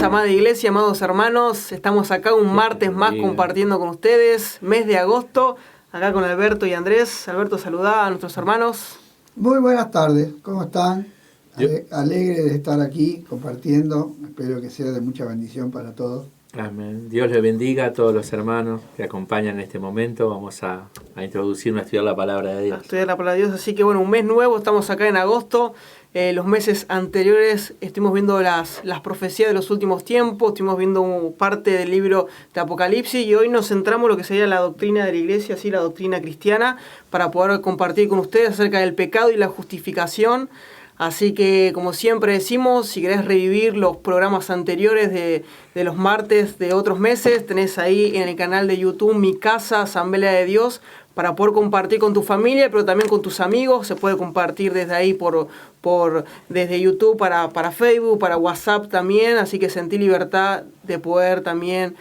amada iglesia, amados hermanos. Estamos acá un martes más compartiendo con ustedes, mes de agosto, acá con Alberto y Andrés. Alberto, saludá a nuestros hermanos. Muy buenas tardes, ¿cómo están? Alegre de estar aquí compartiendo, espero que sea de mucha bendición para todos. Amén. Dios les bendiga a todos los hermanos que acompañan en este momento. Vamos a introducirnos a estudiar la palabra de Dios. A estudiar la palabra de Dios, así que bueno, un mes nuevo, estamos acá en agosto. Los meses anteriores estuvimos viendo las profecías de los últimos tiempos, estuvimos viendo parte del libro de Apocalipsis y hoy nos centramos en lo que sería la doctrina de la iglesia, así la doctrina cristiana, para poder compartir con ustedes acerca del pecado y la justificación. Así que, como siempre decimos, si querés revivir los programas anteriores de los martes de otros meses, tenés ahí en el canal de YouTube Mi Casa, Asamblea de Dios, para poder compartir con tu familia, pero también con tus amigos. Se puede compartir desde ahí desde YouTube para Facebook, para WhatsApp también, así que sentí libertad de poder también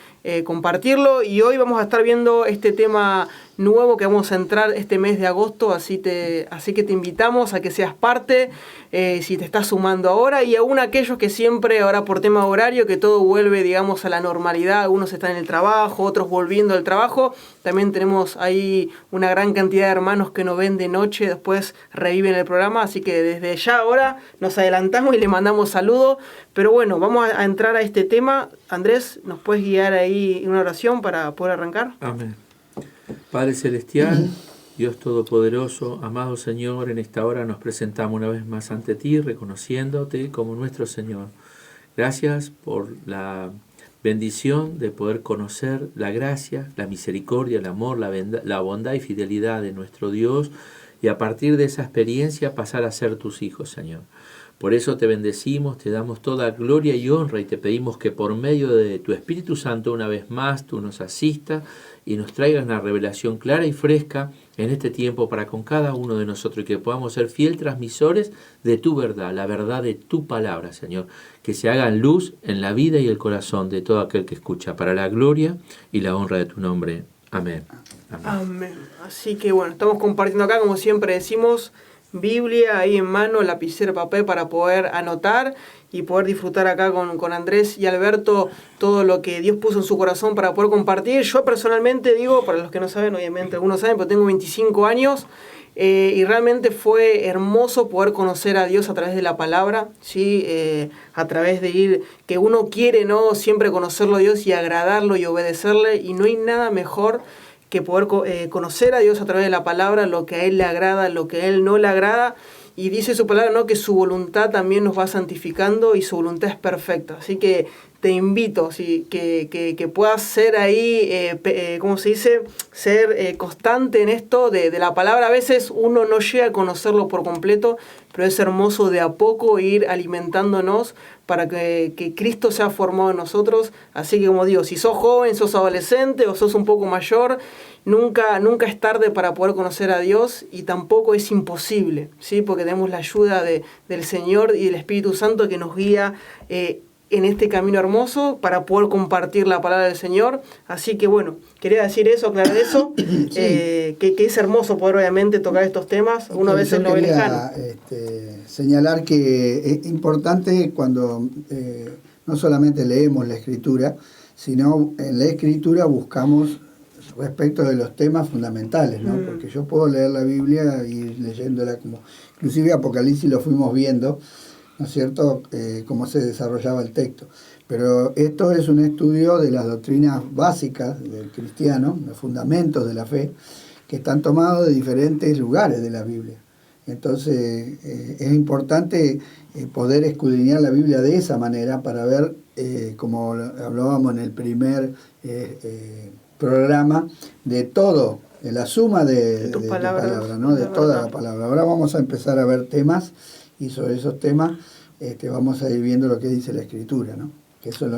compartirlo. Y hoy vamos a estar viendo este tema nuevo que vamos a entrar este mes de agosto, así que te invitamos a que seas parte, si te estás sumando ahora, y aún aquellos que siempre, ahora por tema horario, que todo vuelve, digamos, a la normalidad, algunos están en el trabajo, otros volviendo al trabajo, también tenemos ahí una gran cantidad de hermanos que nos ven de noche, después reviven el programa, así que desde ya ahora nos adelantamos y le mandamos saludos. Pero bueno, vamos a entrar a este tema. Andrés, ¿nos puedes guiar ahí en una oración para poder arrancar? Amén. Padre Celestial, Dios Todopoderoso, amado Señor, en esta hora nos presentamos una vez más ante ti, reconociéndote como nuestro Señor. Gracias por la bendición de poder conocer la gracia, la misericordia, el amor, la bondad y fidelidad de nuestro Dios, y a partir de esa experiencia pasar a ser tus hijos, Señor. Por eso te bendecimos, te damos toda gloria y honra y te pedimos que por medio de tu Espíritu Santo una vez más tú nos asistas y nos traigas una revelación clara y fresca en este tiempo para con cada uno de nosotros, y que podamos ser fiel transmisores de tu verdad, la verdad de tu palabra, Señor, que se haga luz en la vida y el corazón de todo aquel que escucha, para la gloria y la honra de tu nombre. Amén. Amén. Amén. Así que bueno, estamos compartiendo acá, como siempre decimos, Biblia ahí en mano, lapicero, papel para poder anotar y poder disfrutar acá con Andrés y Alberto todo lo que Dios puso en su corazón para poder compartir. Yo personalmente digo, para los que no saben, obviamente algunos saben, pero tengo 25 años y realmente fue hermoso poder conocer a Dios a través de la palabra, ¿sí? A través de ir, que uno quiere, ¿no?, siempre conocerlo a Dios y agradarlo y obedecerle, y no hay nada mejor que poder conocer a Dios a través de la palabra, lo que a Él le agrada, lo que a Él no le agrada. Y dice su palabra, ¿no?, que su voluntad también nos va santificando y su voluntad es perfecta. Así que te invito, ¿sí?, que puedas ser ahí, ¿cómo se dice?, ser constante en esto de la palabra. A veces uno no llega a conocerlo por completo, pero es hermoso de a poco ir alimentándonos para que Cristo sea formado en nosotros. Así que, como digo, si sos joven, sos adolescente o sos un poco mayor, nunca es tarde para poder conocer a Dios, y tampoco es imposible, ¿sí?, porque tenemos la ayuda del Señor y del Espíritu Santo que nos guía en este camino hermoso para poder compartir la palabra del Señor. Así que bueno, quería decir eso, aclarar eso, sí. Que es hermoso poder obviamente tocar estos temas, una vez en lo lejano. Señalar que es importante cuando no solamente leemos la Escritura, sino en la Escritura buscamos respecto de los temas fundamentales, ¿no? Porque yo puedo leer la Biblia y ir leyéndola, como inclusive Apocalipsis lo fuimos viendo, ¿no es cierto?, cómo se desarrollaba el texto. Pero esto es un estudio de las doctrinas básicas del cristiano, los fundamentos de la fe, que están tomados de diferentes lugares de la Biblia. Entonces es importante poder escudriñar la Biblia de esa manera para ver, como hablábamos en el primer programa, de todo, de la suma de tu palabra, ¿no?, de toda la palabra. Ahora vamos a empezar a ver temas, y sobre esos temas vamos a ir viendo lo que dice la Escritura, ¿no? Que eso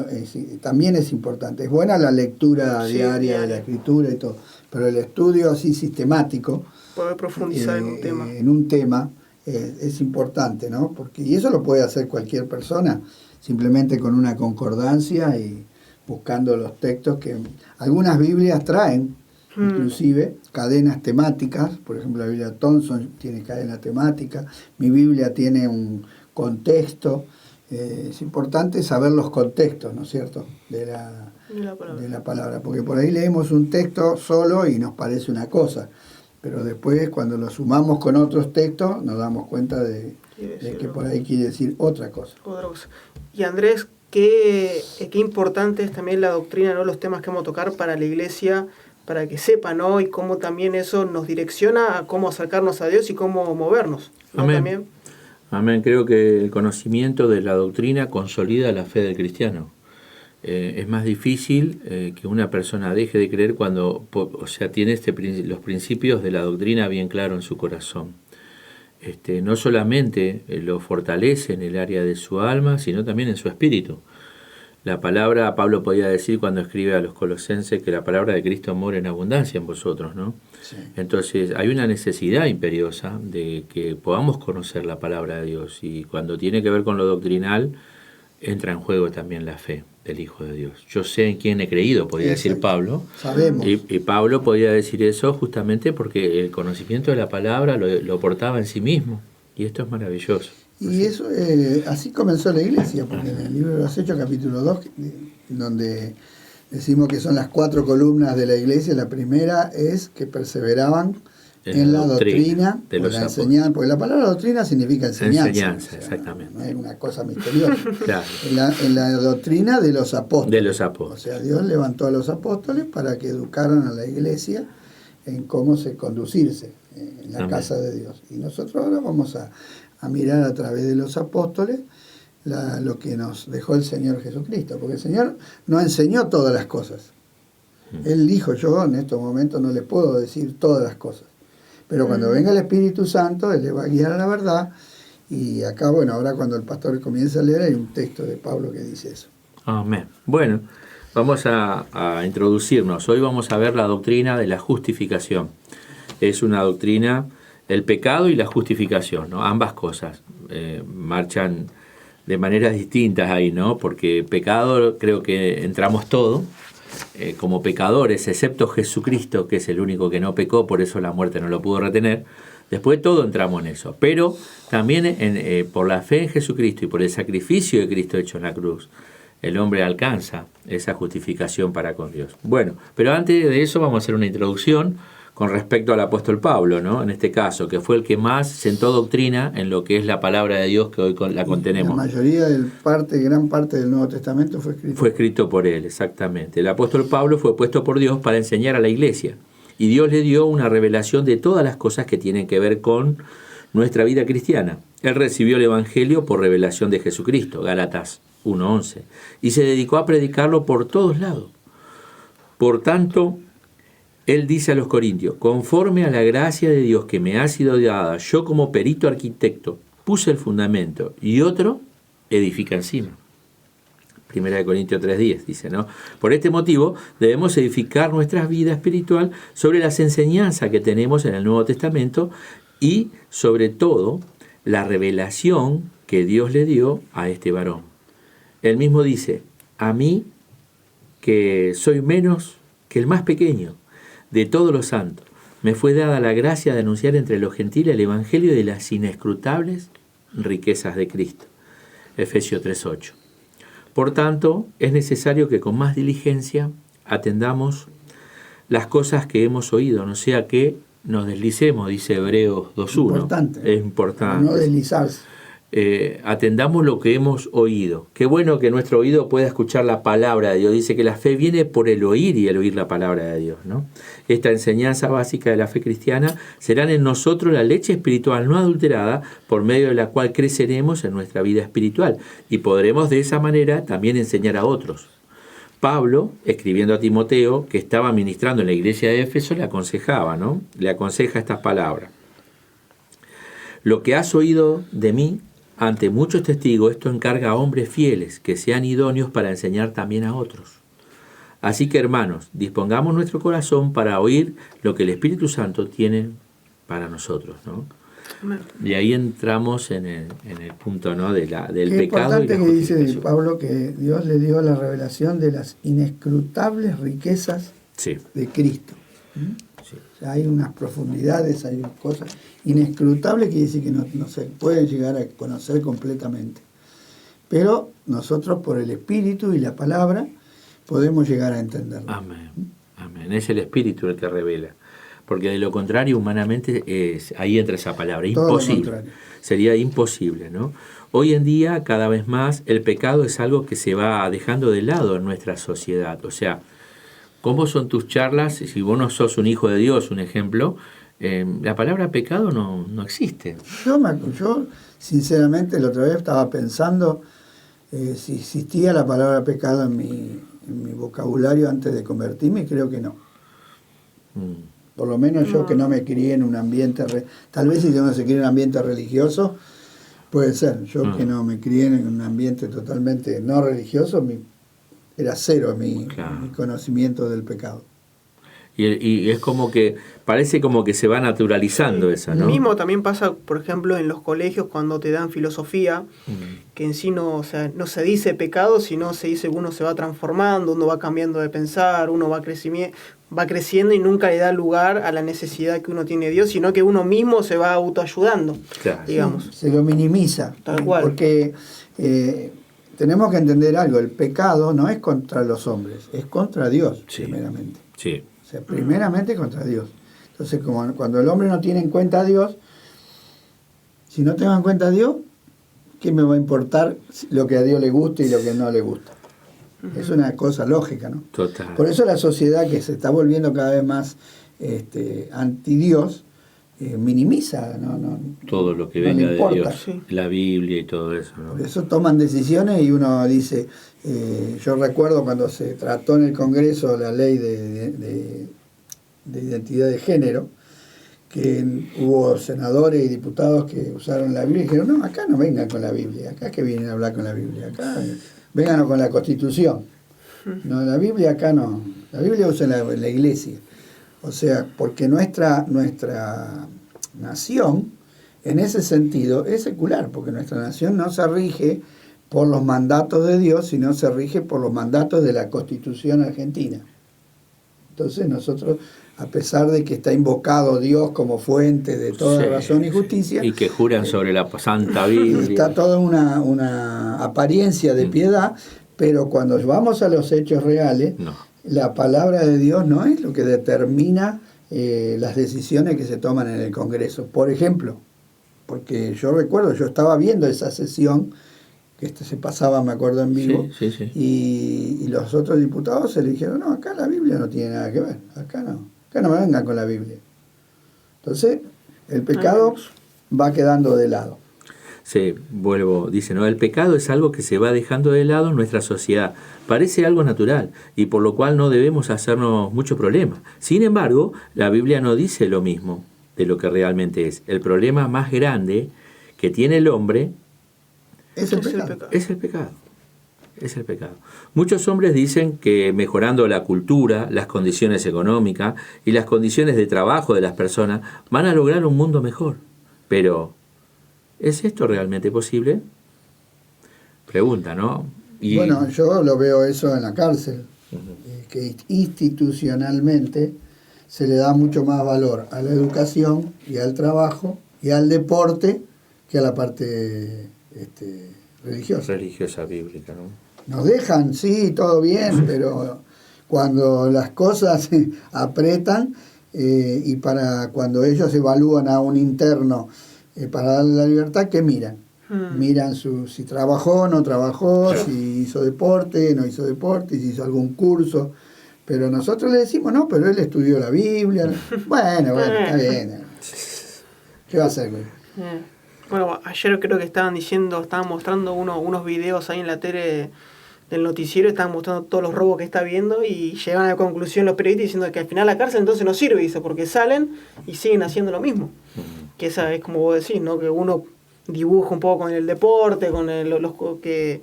también es importante. Es buena la lectura diaria de la Escritura y todo, pero el estudio así sistemático, poder profundizar en un tema es importante, ¿no? Y eso lo puede hacer cualquier persona, simplemente con una concordancia y buscando los textos que algunas Biblias traen, inclusive cadenas temáticas. Por ejemplo, la Biblia Thompson tiene cadena temática, mi Biblia tiene un contexto, es importante saber los contextos, ¿no es cierto?, de la palabra, porque por ahí leemos un texto solo y nos parece una cosa, pero después cuando lo sumamos con otros textos nos damos cuenta de que por ahí quiere decir otra cosa. Y Andrés, qué importante es también la doctrina, ¿no?, los temas que vamos a tocar para la iglesia, para que sepa, ¿no?, y cómo también eso nos direcciona a cómo acercarnos a Dios y cómo movernos, ¿no? Amén. También. Amén. Creo que el conocimiento de la doctrina consolida la fe del cristiano. Es más difícil que una persona deje de creer cuando, tiene los principios de la doctrina bien claro en su corazón. No solamente lo fortalece en el área de su alma, sino también en su espíritu. La palabra, Pablo podía decir cuando escribe a los colosenses que la palabra de Cristo mora en abundancia en vosotros, ¿no? Sí. Entonces hay una necesidad imperiosa de que podamos conocer la palabra de Dios, y cuando tiene que ver con lo doctrinal entra en juego también la fe del Hijo de Dios. Yo sé en quién he creído, podía decir Pablo. Sabemos. Y Pablo podía decir eso justamente porque el conocimiento de la palabra lo portaba en sí mismo, y esto es maravilloso. Y eso, así comenzó la iglesia, porque en el libro de los Hechos, capítulo 2, donde decimos que son las 4 columnas de la iglesia, la primera es que perseveraban en la doctrina de los la enseñanza, porque la palabra doctrina significa enseñanza. O sea, exactamente. No es una cosa misteriosa. Claro. En la doctrina de los apóstoles. De los apóstoles. O sea, Dios levantó a los apóstoles para que educaran a la iglesia en cómo se conducirse en la casa de Dios. Y nosotros ahora vamos a mirar a través de los apóstoles lo que nos dejó el Señor Jesucristo, porque el Señor no enseñó todas las cosas. Él dijo: yo en estos momentos no le puedo decir todas las cosas, pero cuando venga el Espíritu Santo, Él le va a guiar a la verdad. Y acá, bueno, ahora cuando el pastor comienza a leer, hay un texto de Pablo que dice eso. Amén. Bueno, vamos a introducirnos. Hoy vamos a ver la doctrina de la justificación. Es una doctrina, el pecado y la justificación, ¿no? Ambas cosas marchan de maneras distintas ahí, ¿no? Porque pecado, creo que entramos todos como pecadores, excepto Jesucristo, que es el único que no pecó, por eso la muerte no lo pudo retener. Después todo entramos en eso, pero también por la fe en Jesucristo y por el sacrificio de Cristo hecho en la cruz, el hombre alcanza esa justificación para con Dios. Bueno, pero antes de eso vamos a hacer una introducción con respecto al apóstol Pablo, ¿no? En este caso, que fue el que más sentó doctrina en lo que es la palabra de Dios que hoy la contenemos. La mayoría gran parte del Nuevo Testamento fue escrito por él, exactamente. El apóstol Pablo fue puesto por Dios para enseñar a la iglesia, y Dios le dio una revelación de todas las cosas que tienen que ver con nuestra vida cristiana. Él recibió el Evangelio por revelación de Jesucristo, Gálatas 1:11, y se dedicó a predicarlo por todos lados. Por tanto, él dice a los corintios: conforme a la gracia de Dios que me ha sido dada, yo como perito arquitecto puse el fundamento y otro edifica encima. 1 Corintios 3:10 dice, ¿no? Por este motivo debemos edificar nuestra vida espiritual sobre las enseñanzas que tenemos en el Nuevo Testamento y sobre todo la revelación que Dios le dio a este varón. Él mismo dice: a mí, que soy menos que el más pequeño de todos los santos, me fue dada la gracia de anunciar entre los gentiles el Evangelio de las inescrutables riquezas de Cristo. Efesios 3:8. Por tanto, es necesario que con más diligencia atendamos las cosas que hemos oído, no sea que nos deslicemos, dice Hebreos 2:1. Es importante. No deslizarse. Atendamos lo que hemos oído. Qué bueno que nuestro oído pueda escuchar la palabra de Dios. Dice que la fe viene por el oír, y el oír la palabra de Dios, ¿no? Esta enseñanza básica de la fe cristiana serán en nosotros la leche espiritual no adulterada, por medio de la cual creceremos en nuestra vida espiritual y podremos de esa manera también enseñar a otros. Pablo, escribiendo a Timoteo, que estaba ministrando en la iglesia de Éfeso, le aconsejaba, ¿no? Le aconseja estas palabras: lo que has oído de mí ante muchos testigos, esto encarga a hombres fieles que sean idóneos para enseñar también a otros. Así que, hermanos, dispongamos nuestro corazón para oír lo que el Espíritu Santo tiene para nosotros, ¿no? Y ahí entramos en el punto, ¿no? del pecado y la importante que dice Pablo que Dios le dio la revelación de las inescrutables riquezas de Cristo. Sí. O sea, hay unas profundidades, hay cosas inescrutables, que dice que no se puede llegar a conocer completamente. pero nosotros por el Espíritu y la palabra podemos llegar a entenderlo. Amén. Amén. Es el Espíritu el que revela. Porque de lo contrario, humanamente, ahí entra esa palabra, Todo imposible. Sería imposible, ¿no? Hoy en día, cada vez más, el pecado es algo que se va dejando de lado en nuestra sociedad. O sea, ¿cómo son tus charlas? Si vos no sos un hijo de Dios, un ejemplo, la palabra pecado no existe. Yo, sinceramente, la otra vez estaba pensando si existía la palabra pecado en mi vocabulario antes de convertirme, creo que no. Por lo menos yo que no me crié en un ambiente, tal vez si uno se crió en un ambiente religioso, puede ser. Yo que no me crié en un ambiente totalmente no religioso, era cero mi conocimiento del pecado. Y es como que, parece como que se va naturalizando esa, ¿no? Mismo también pasa, por ejemplo, en los colegios cuando te dan filosofía, que en sí no se dice pecado, sino se dice que uno se va transformando, uno va cambiando de pensar, uno va creciendo y nunca le da lugar a la necesidad que uno tiene de Dios, sino que uno mismo se va autoayudando, digamos. Sí, se lo minimiza. Tal cual. Porque tenemos que entender algo, el pecado no es contra los hombres, es contra Dios, primeramente. Sí. O sea, primeramente contra Dios. Entonces, como cuando el hombre no tiene en cuenta a Dios, si no tengo en cuenta a Dios, ¿qué me va a importar lo que a Dios le gusta y lo que no le gusta? Es una cosa lógica, ¿no? Total. Por eso la sociedad que se está volviendo cada vez más anti-Dios, minimiza, ¿no? Todo lo que no venga le de importa. Dios, la Biblia y todo eso, ¿no? Por eso toman decisiones y uno dice, yo recuerdo cuando se trató en el Congreso la ley de identidad de género, que hubo senadores y diputados que usaron la Biblia y dijeron, no, acá no vengan con la Biblia, acá que vienen a hablar con la Biblia, acá vengan con la Constitución. No, la Biblia acá no, la Biblia usa la Iglesia. O sea, porque nuestra nación, en ese sentido, es secular, porque nuestra nación no se rige por los mandatos de Dios, sino se rige por los mandatos de la Constitución argentina. Entonces nosotros, a pesar de que está invocado Dios como fuente de toda razón y justicia, y que juran sobre la Santa Biblia, está toda una apariencia de piedad, pero cuando vamos a los hechos reales, la palabra de Dios no es lo que determina las decisiones que se toman en el Congreso. Por ejemplo, porque yo recuerdo, yo estaba viendo esa sesión, que se pasaba, me acuerdo, en vivo, y los otros diputados se le dijeron, no, acá la Biblia no tiene nada que ver, acá no me vengan con la Biblia. Entonces, el pecado va quedando de lado. Sí, dice, ¿no? El pecado es algo que se va dejando de lado en nuestra sociedad. Parece algo natural y por lo cual no debemos hacernos mucho problema. Sin embargo, la Biblia no dice lo mismo de lo que realmente es. El problema más grande que tiene el hombre es el pecado. Es el pecado. Es el pecado. Muchos hombres dicen que mejorando la cultura, las condiciones económicas y las condiciones de trabajo de las personas van a lograr un mundo mejor. Pero, ¿es esto realmente posible? Pregunta, ¿no? Bueno, yo lo veo eso en la cárcel, que institucionalmente se le da mucho más valor a la educación y al trabajo y al deporte que a la parte religiosa. Religiosa bíblica, ¿no? Nos dejan, sí, todo bien, pero cuando las cosas apretan y cuando ellos evalúan a un interno para darle la libertad, ¿qué miran? Miran si trabajó, no trabajó, si hizo deporte, no hizo deporte, si hizo algún curso. Pero nosotros le decimos, no, pero él estudió la Biblia. Bueno, está bien. ¿Qué va a hacer, güey? Bueno, ayer creo que estaban mostrando unos videos ahí en la tele del noticiero, estaban mostrando todos los robos que está viendo y llegan a la conclusión los periodistas diciendo que al final la cárcel entonces no sirve, dice, porque salen y siguen haciendo lo mismo. Que esa es como vos decís, ¿no? Que uno dibuja un poco con el deporte, con los que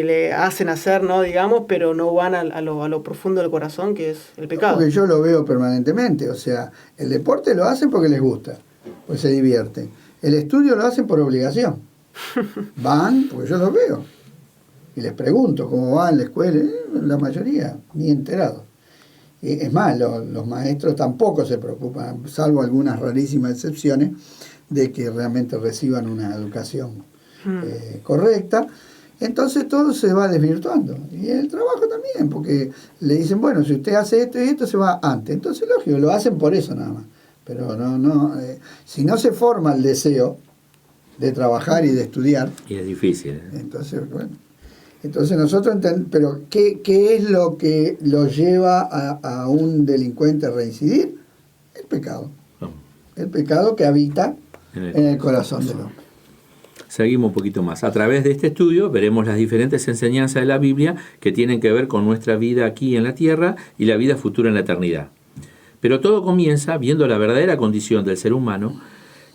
le hacen hacer, ¿no? Digamos, pero no van a lo profundo del corazón, que es el pecado. Porque yo lo veo permanentemente, o sea, el deporte lo hacen porque les gusta, pues se divierten. El estudio lo hacen por obligación. Van, porque yo los veo. Y les pregunto cómo va en la escuela. La mayoría, ni enterados. Es más, los maestros tampoco se preocupan, salvo algunas rarísimas excepciones, de que realmente reciban una educación correcta. entonces todo se va desvirtuando. Y el trabajo también, porque le dicen, bueno, si usted hace esto y esto, se va antes. Entonces, lógico, lo hacen por eso nada más. Pero si no se forma el deseo de trabajar y de estudiar. Y es difícil. Entonces, bueno. Entonces nosotros entendemos, pero ¿qué es lo que lo lleva a un delincuente a reincidir? El pecado. El pecado que habita en el corazón del hombre. Seguimos un poquito más. A través de este estudio veremos las diferentes enseñanzas de la Biblia que tienen que ver con nuestra vida aquí en la tierra y la vida futura en la eternidad. Pero todo comienza viendo la verdadera condición del ser humano,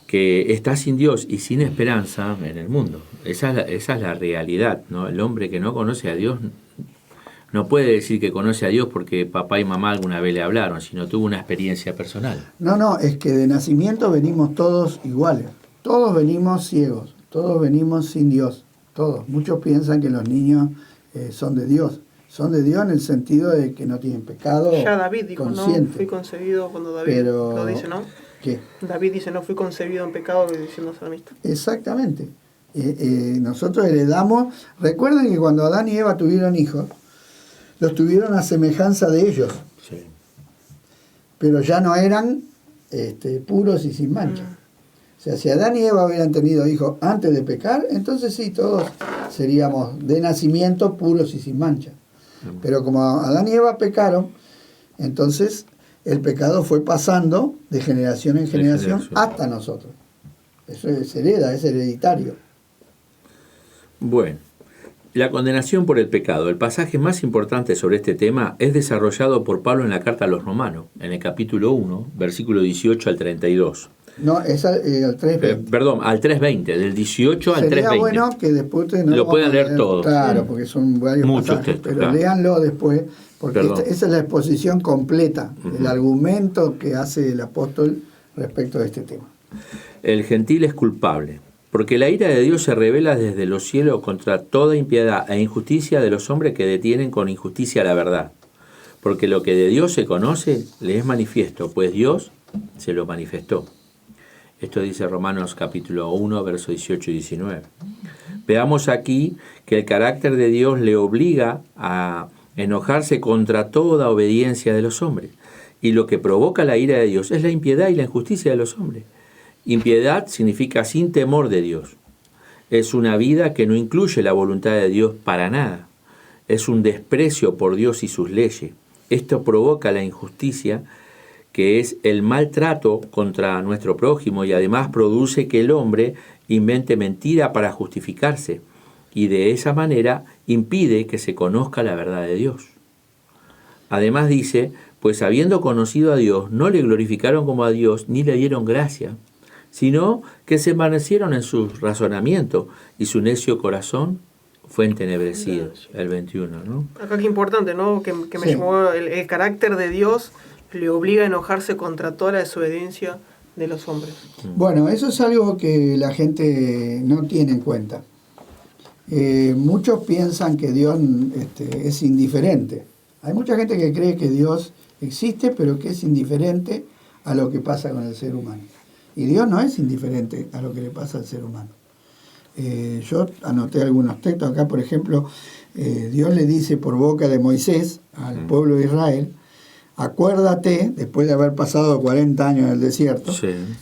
que está sin Dios y sin esperanza en el mundo. Esa es la realidad, ¿no? El hombre que no conoce a Dios no puede decir que conoce a Dios porque papá y mamá alguna vez le hablaron, sino tuvo una experiencia personal. No, es que de nacimiento venimos todos iguales. Todos venimos ciegos, todos venimos sin Dios, todos. Muchos piensan que los niños son de Dios. Son de Dios en el sentido de que no tienen pecado. Ya David dijo, consciente. no, fui concebido cuando David lo dice, ¿no? ¿Qué? David dice, no fui concebido en pecado, diciendo salmista. Exactamente. Nosotros heredamos. Recuerden que cuando Adán y Eva tuvieron hijos, los tuvieron a semejanza de ellos. Sí. Pero ya no eran puros y sin mancha. O sea, si Adán y Eva hubieran tenido hijos antes de pecar, entonces sí, todos seríamos de nacimiento puros y sin mancha. Pero como Adán y Eva pecaron, entonces el pecado fue pasando de generación en generación hasta nosotros. Eso se hereda, es hereditario. Bueno, la condenación por el pecado. El pasaje más importante sobre este tema es desarrollado por Pablo en la carta a los Romanos, en el capítulo 1, versículo 18 al 32. No, es al 3.20. Perdón, al 3.20, del 18 al 3.20. Sería bueno que después ustedes lo puedan leer todo. Claro, porque son varios muchos pasajes, textos, pero claro. léanlo después, porque esa es la exposición completa, el argumento que hace el apóstol respecto de este tema. El gentil es culpable, porque la ira de Dios se revela desde los cielos contra toda impiedad e injusticia de los hombres que detienen con injusticia la verdad. Porque lo que de Dios se conoce le es manifiesto, pues Dios se lo manifestó. Esto dice Romanos capítulo 1, versos 18 y 19. Veamos aquí que el carácter de Dios le obliga a enojarse contra toda obediencia de los hombres. Y lo que provoca la ira de Dios es la impiedad y la injusticia de los hombres. Impiedad significa sin temor de Dios. Es una vida que no incluye la voluntad de Dios para nada. Es un desprecio por Dios y sus leyes. Esto provoca la injusticia, que es el maltrato contra nuestro prójimo, y además produce que el hombre invente mentira para justificarse, y de esa manera impide que se conozca la verdad de Dios. Además dice, pues habiendo conocido a Dios, no le glorificaron como a Dios, ni le dieron gracia, sino que se envanecieron en su razonamiento, y su necio corazón fue entenebrecido. El 21, ¿no? Acá qué importante, ¿no? Que me llamó el carácter de Dios le obliga a enojarse contra toda la desobediencia de los hombres. Bueno, eso es algo que la gente no tiene en cuenta. Muchos piensan que Dios es indiferente. Hay mucha gente que cree que Dios existe, pero que es indiferente a lo que pasa con el ser humano. Y Dios no es indiferente a lo que le pasa al ser humano. Yo anoté algunos textos acá, por ejemplo, Dios le dice por boca de Moisés al pueblo de Israel: acuérdate, después de haber pasado 40 años en el desierto,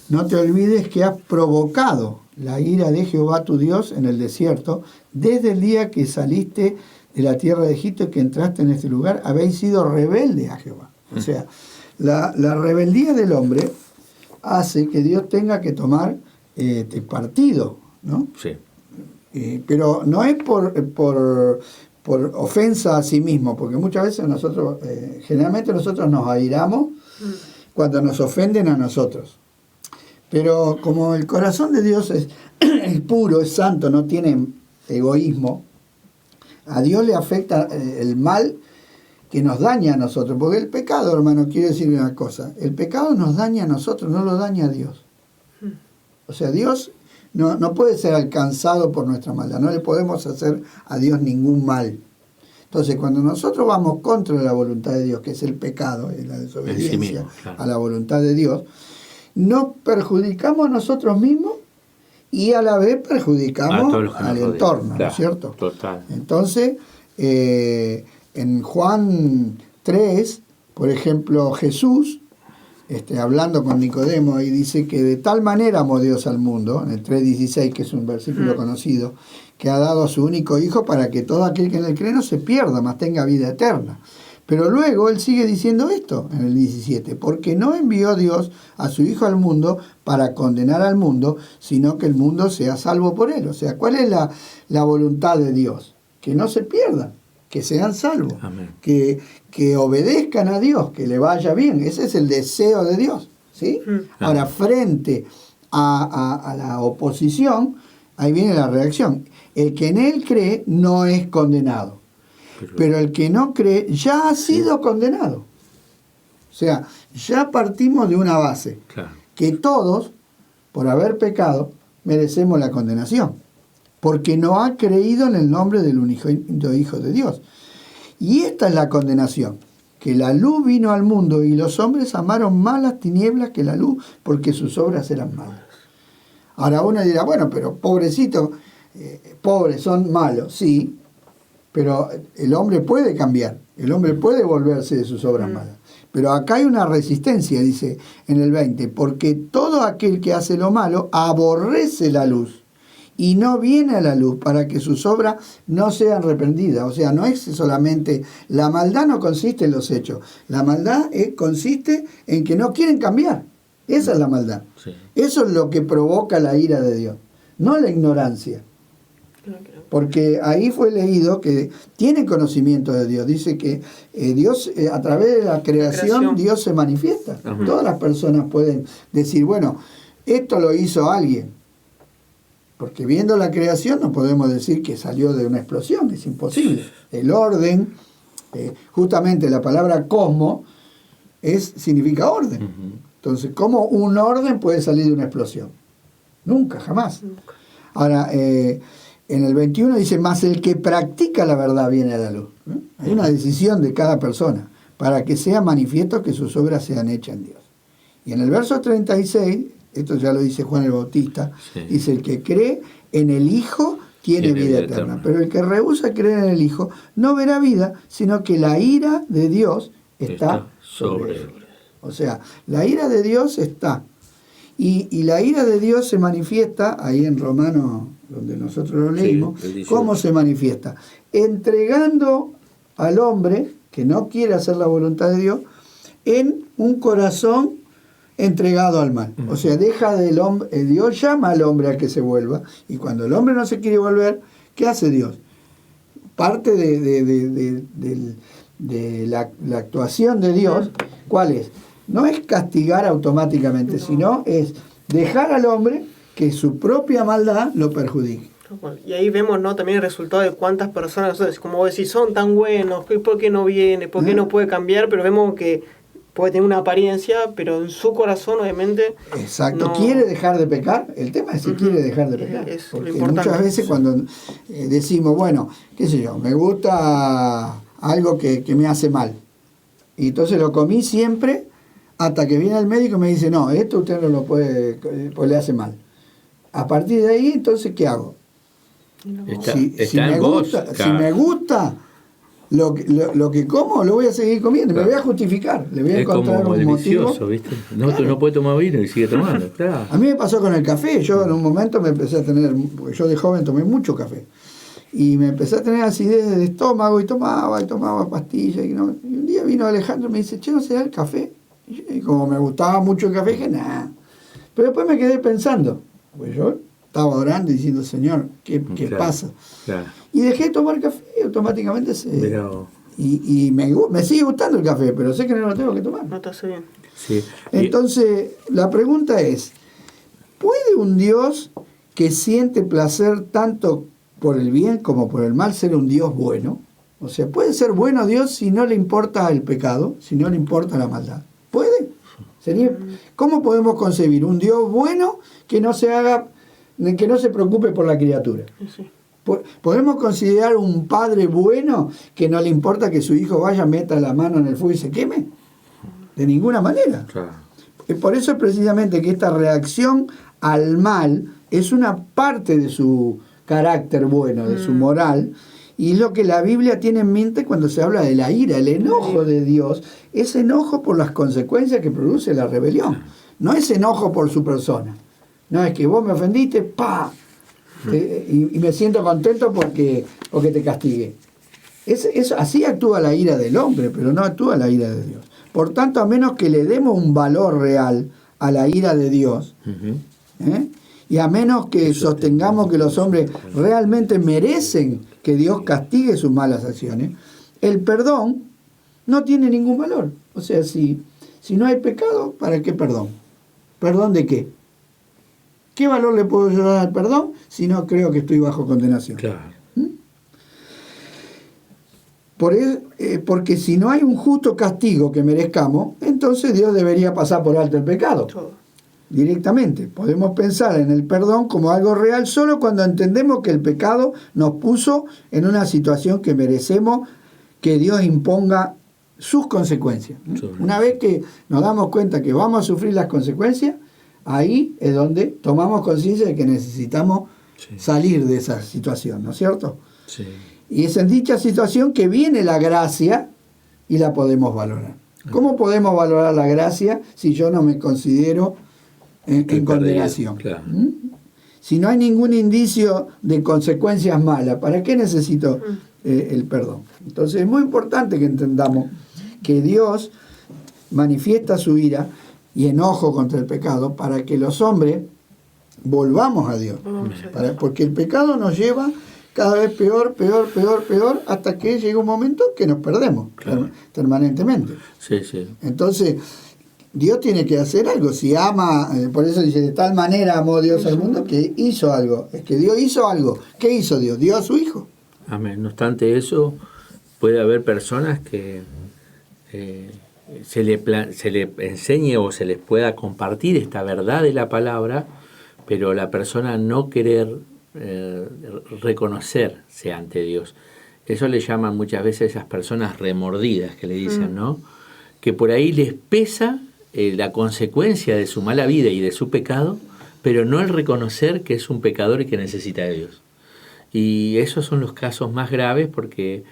no te olvides que has provocado la ira de Jehová tu Dios en el desierto, desde el día que saliste de la tierra de Egipto y que entraste en este lugar, habéis sido rebeldes a Jehová. O sea, la rebeldía del hombre hace que Dios tenga que tomar partido, ¿no? Sí. Pero no es por ofensa a sí mismo, porque muchas veces nosotros, generalmente nosotros nos airamos cuando nos ofenden a nosotros. Pero como el corazón de Dios es puro, es santo, no tiene egoísmo, a Dios le afecta el mal que nos daña a nosotros. Porque el pecado, hermano, quiero decirle una cosa, el pecado nos daña a nosotros, no lo daña a Dios. O sea, Dios no puede ser alcanzado por nuestra maldad, no le podemos hacer a Dios ningún mal. Entonces, cuando nosotros vamos contra la voluntad de Dios, que es el pecado, es la desobediencia mismo, claro, a la voluntad de Dios, nos perjudicamos a nosotros mismos y a la vez A perjudicamos todos los que nos al rodean. entorno, ¿no Claro, es cierto? total. Entonces, en Juan 3, por ejemplo, Jesús, hablando con Nicodemo, y dice que de tal manera amó Dios al mundo, en el 3:16, que es un versículo conocido, que ha dado a su único Hijo para que todo aquel que en él cree no se pierda, mas tenga vida eterna. Pero luego él sigue diciendo esto en el 17, porque no envió Dios a su Hijo al mundo para condenar al mundo, sino que el mundo sea salvo por él. O sea, ¿cuál es la voluntad de Dios? Que no se pierdan, que sean salvos, Amén. que obedezcan a Dios, que le vaya bien. Ese es el deseo de Dios, ¿sí? Ahora, frente a la oposición, ahí viene la reacción. El que en él cree no es condenado. Pero el que no cree ya ha sido condenado. O sea, ya partimos de una base. Claro. Que todos, por haber pecado, merecemos la condenación. Porque no ha creído en el nombre del único Hijo de Dios. Y esta es la condenación. Que la luz vino al mundo y los hombres amaron más las tinieblas que la luz porque sus obras eran malas. Ahora uno dirá, bueno, pero pobrecito, pobres son malos, sí. Pero el hombre puede cambiar, el hombre puede volverse de sus obras malas. Pero acá hay una resistencia, dice en el 20, porque todo aquel que hace lo malo aborrece la luz y no viene a la luz para que sus obras no sean reprendidas. O sea, no es solamente, la maldad no consiste en los hechos, la maldad consiste en que no quieren cambiar. Esa es la maldad. Sí. Eso es lo que provoca la ira de Dios, no la ignorancia. Porque ahí fue leído que tienen conocimiento de Dios. Dice que Dios, a través de la creación, Dios se manifiesta. Ajá. Todas las personas pueden decir, bueno, esto lo hizo alguien. Porque viendo la creación no podemos decir que salió de una explosión, es imposible. El orden, justamente la palabra cosmos, significa orden. Entonces, ¿cómo un orden puede salir de una explosión? Nunca, jamás. Ahora, en el 21 dice, más el que practica la verdad viene a la luz. Hay una decisión de cada persona para que sea manifiesto que sus obras sean hechas en Dios. Y en el verso 36, esto ya lo dice Juan el Bautista, dice, el que cree en el Hijo tiene vida eterna. Pero el que rehúsa creer en el Hijo no verá vida, sino que la ira de Dios está sobre él. O sea, la ira de Dios está. Y la ira de Dios se manifiesta, ahí en Romanos, donde nosotros lo leímos, ¿cómo se manifiesta? Entregando al hombre, que no quiere hacer la voluntad de Dios, en un corazón entregado al mal. O sea, deja del hombre, Dios llama al hombre a que se vuelva, y cuando el hombre no se quiere volver, ¿qué hace Dios? Parte de la actuación de Dios, ¿cuál es? No es castigar automáticamente, sino es dejar al hombre que su propia maldad lo perjudique. Y ahí vemos, ¿no?, también el resultado de cuántas personas, como vos decís, son tan buenos, ¿por qué no viene? ¿Por qué no puede cambiar? Pero vemos que puede tener una apariencia, pero en su corazón, obviamente... Exacto, no... ¿quiere dejar de pecar? El tema es si quiere dejar de pecar. Porque muchas veces cuando decimos, bueno, qué sé yo, me gusta algo que me hace mal, y entonces lo comí siempre, hasta que viene el médico y me dice, no, esto usted no lo puede, pues le hace mal. A partir de ahí, entonces, ¿qué hago? Si me gusta lo que como, lo voy a seguir comiendo, me voy a justificar, le voy a encontrar un motivo. ¿Viste? No puede tomar vino y sigue tomando, claro. A mí me pasó con el café, yo en un momento me empecé a tener, porque yo de joven tomé mucho café, y me empecé a tener acidez de estómago y tomaba pastillas, y un día vino Alejandro y me dice, che, ¿no será el café? Y como me gustaba mucho el café, dije, nah. Pero después me quedé pensando, pues yo estaba orando y diciendo, Señor, ¿qué pasa? Claro. Y dejé de tomar café automáticamente. Y me sigue gustando el café, pero sé que no lo tengo que tomar. No te hace bien. Sí. Entonces, la pregunta es, ¿puede un Dios que siente placer tanto por el bien como por el mal ser un Dios bueno? O sea, ¿puede ser bueno Dios si no le importa el pecado, si no le importa la maldad? ¿Puede? ¿Cómo podemos concebir un Dios bueno que no se preocupe por la criatura? Sí. ¿Podemos considerar un padre bueno que no le importa que su hijo vaya, meta la mano en el fuego y se queme? De ninguna manera. Claro. Por eso es precisamente que esta reacción al mal es una parte de su carácter bueno, de su moral, y es lo que la Biblia tiene en mente cuando se habla de la ira. El enojo de Dios es enojo por las consecuencias que produce la rebelión, no es enojo por su persona. No es que vos me ofendiste, ¡pa! Y me siento contento porque te castigué. Así actúa la ira del hombre, pero no actúa la ira de Dios. Por tanto, a menos que le demos un valor real a la ira de Dios, y a menos que sostengamos que los hombres realmente merecen que Dios castigue sus malas acciones, el perdón no tiene ningún valor. O sea, si no hay pecado, ¿para qué perdón? ¿Perdón de qué? ¿Qué valor le puedo yo dar al perdón si no creo que estoy bajo condenación? Claro. Porque si no hay un justo castigo que merezcamos, entonces Dios debería pasar por alto el pecado. Directamente. Podemos pensar en el perdón como algo real solo cuando entendemos que el pecado nos puso en una situación que merecemos que Dios imponga sus consecuencias. Una vez que nos damos cuenta que vamos a sufrir las consecuencias, ahí es donde tomamos conciencia de que necesitamos salir de esa situación, ¿no es cierto? Sí. Y es en dicha situación que viene la gracia y la podemos valorar. ¿Cómo podemos valorar la gracia si yo no me considero en condenación? Claro. Si no hay ningún indicio de consecuencias malas, ¿para qué necesito el perdón? Entonces es muy importante que entendamos que Dios manifiesta su ira y enojo contra el pecado para que los hombres volvamos a Dios. Porque el pecado nos lleva cada vez peor, hasta que llega un momento que nos perdemos permanentemente. Sí, sí. Entonces, Dios tiene que hacer algo. Si ama, por eso dice, de tal manera amó Dios al mundo que hizo algo. Es que Dios hizo algo. ¿Qué hizo Dios? Dio a su Hijo. Amén. No obstante eso, puede haber personas que se le enseñe o se les pueda compartir esta verdad de la palabra, pero la persona no querer reconocerse ante Dios. Eso le llaman muchas veces a esas personas remordidas que le dicen, ¿no? Que por ahí les pesa la consecuencia de su mala vida y de su pecado, pero no el reconocer que es un pecador y que necesita de Dios. Y esos son los casos más graves porque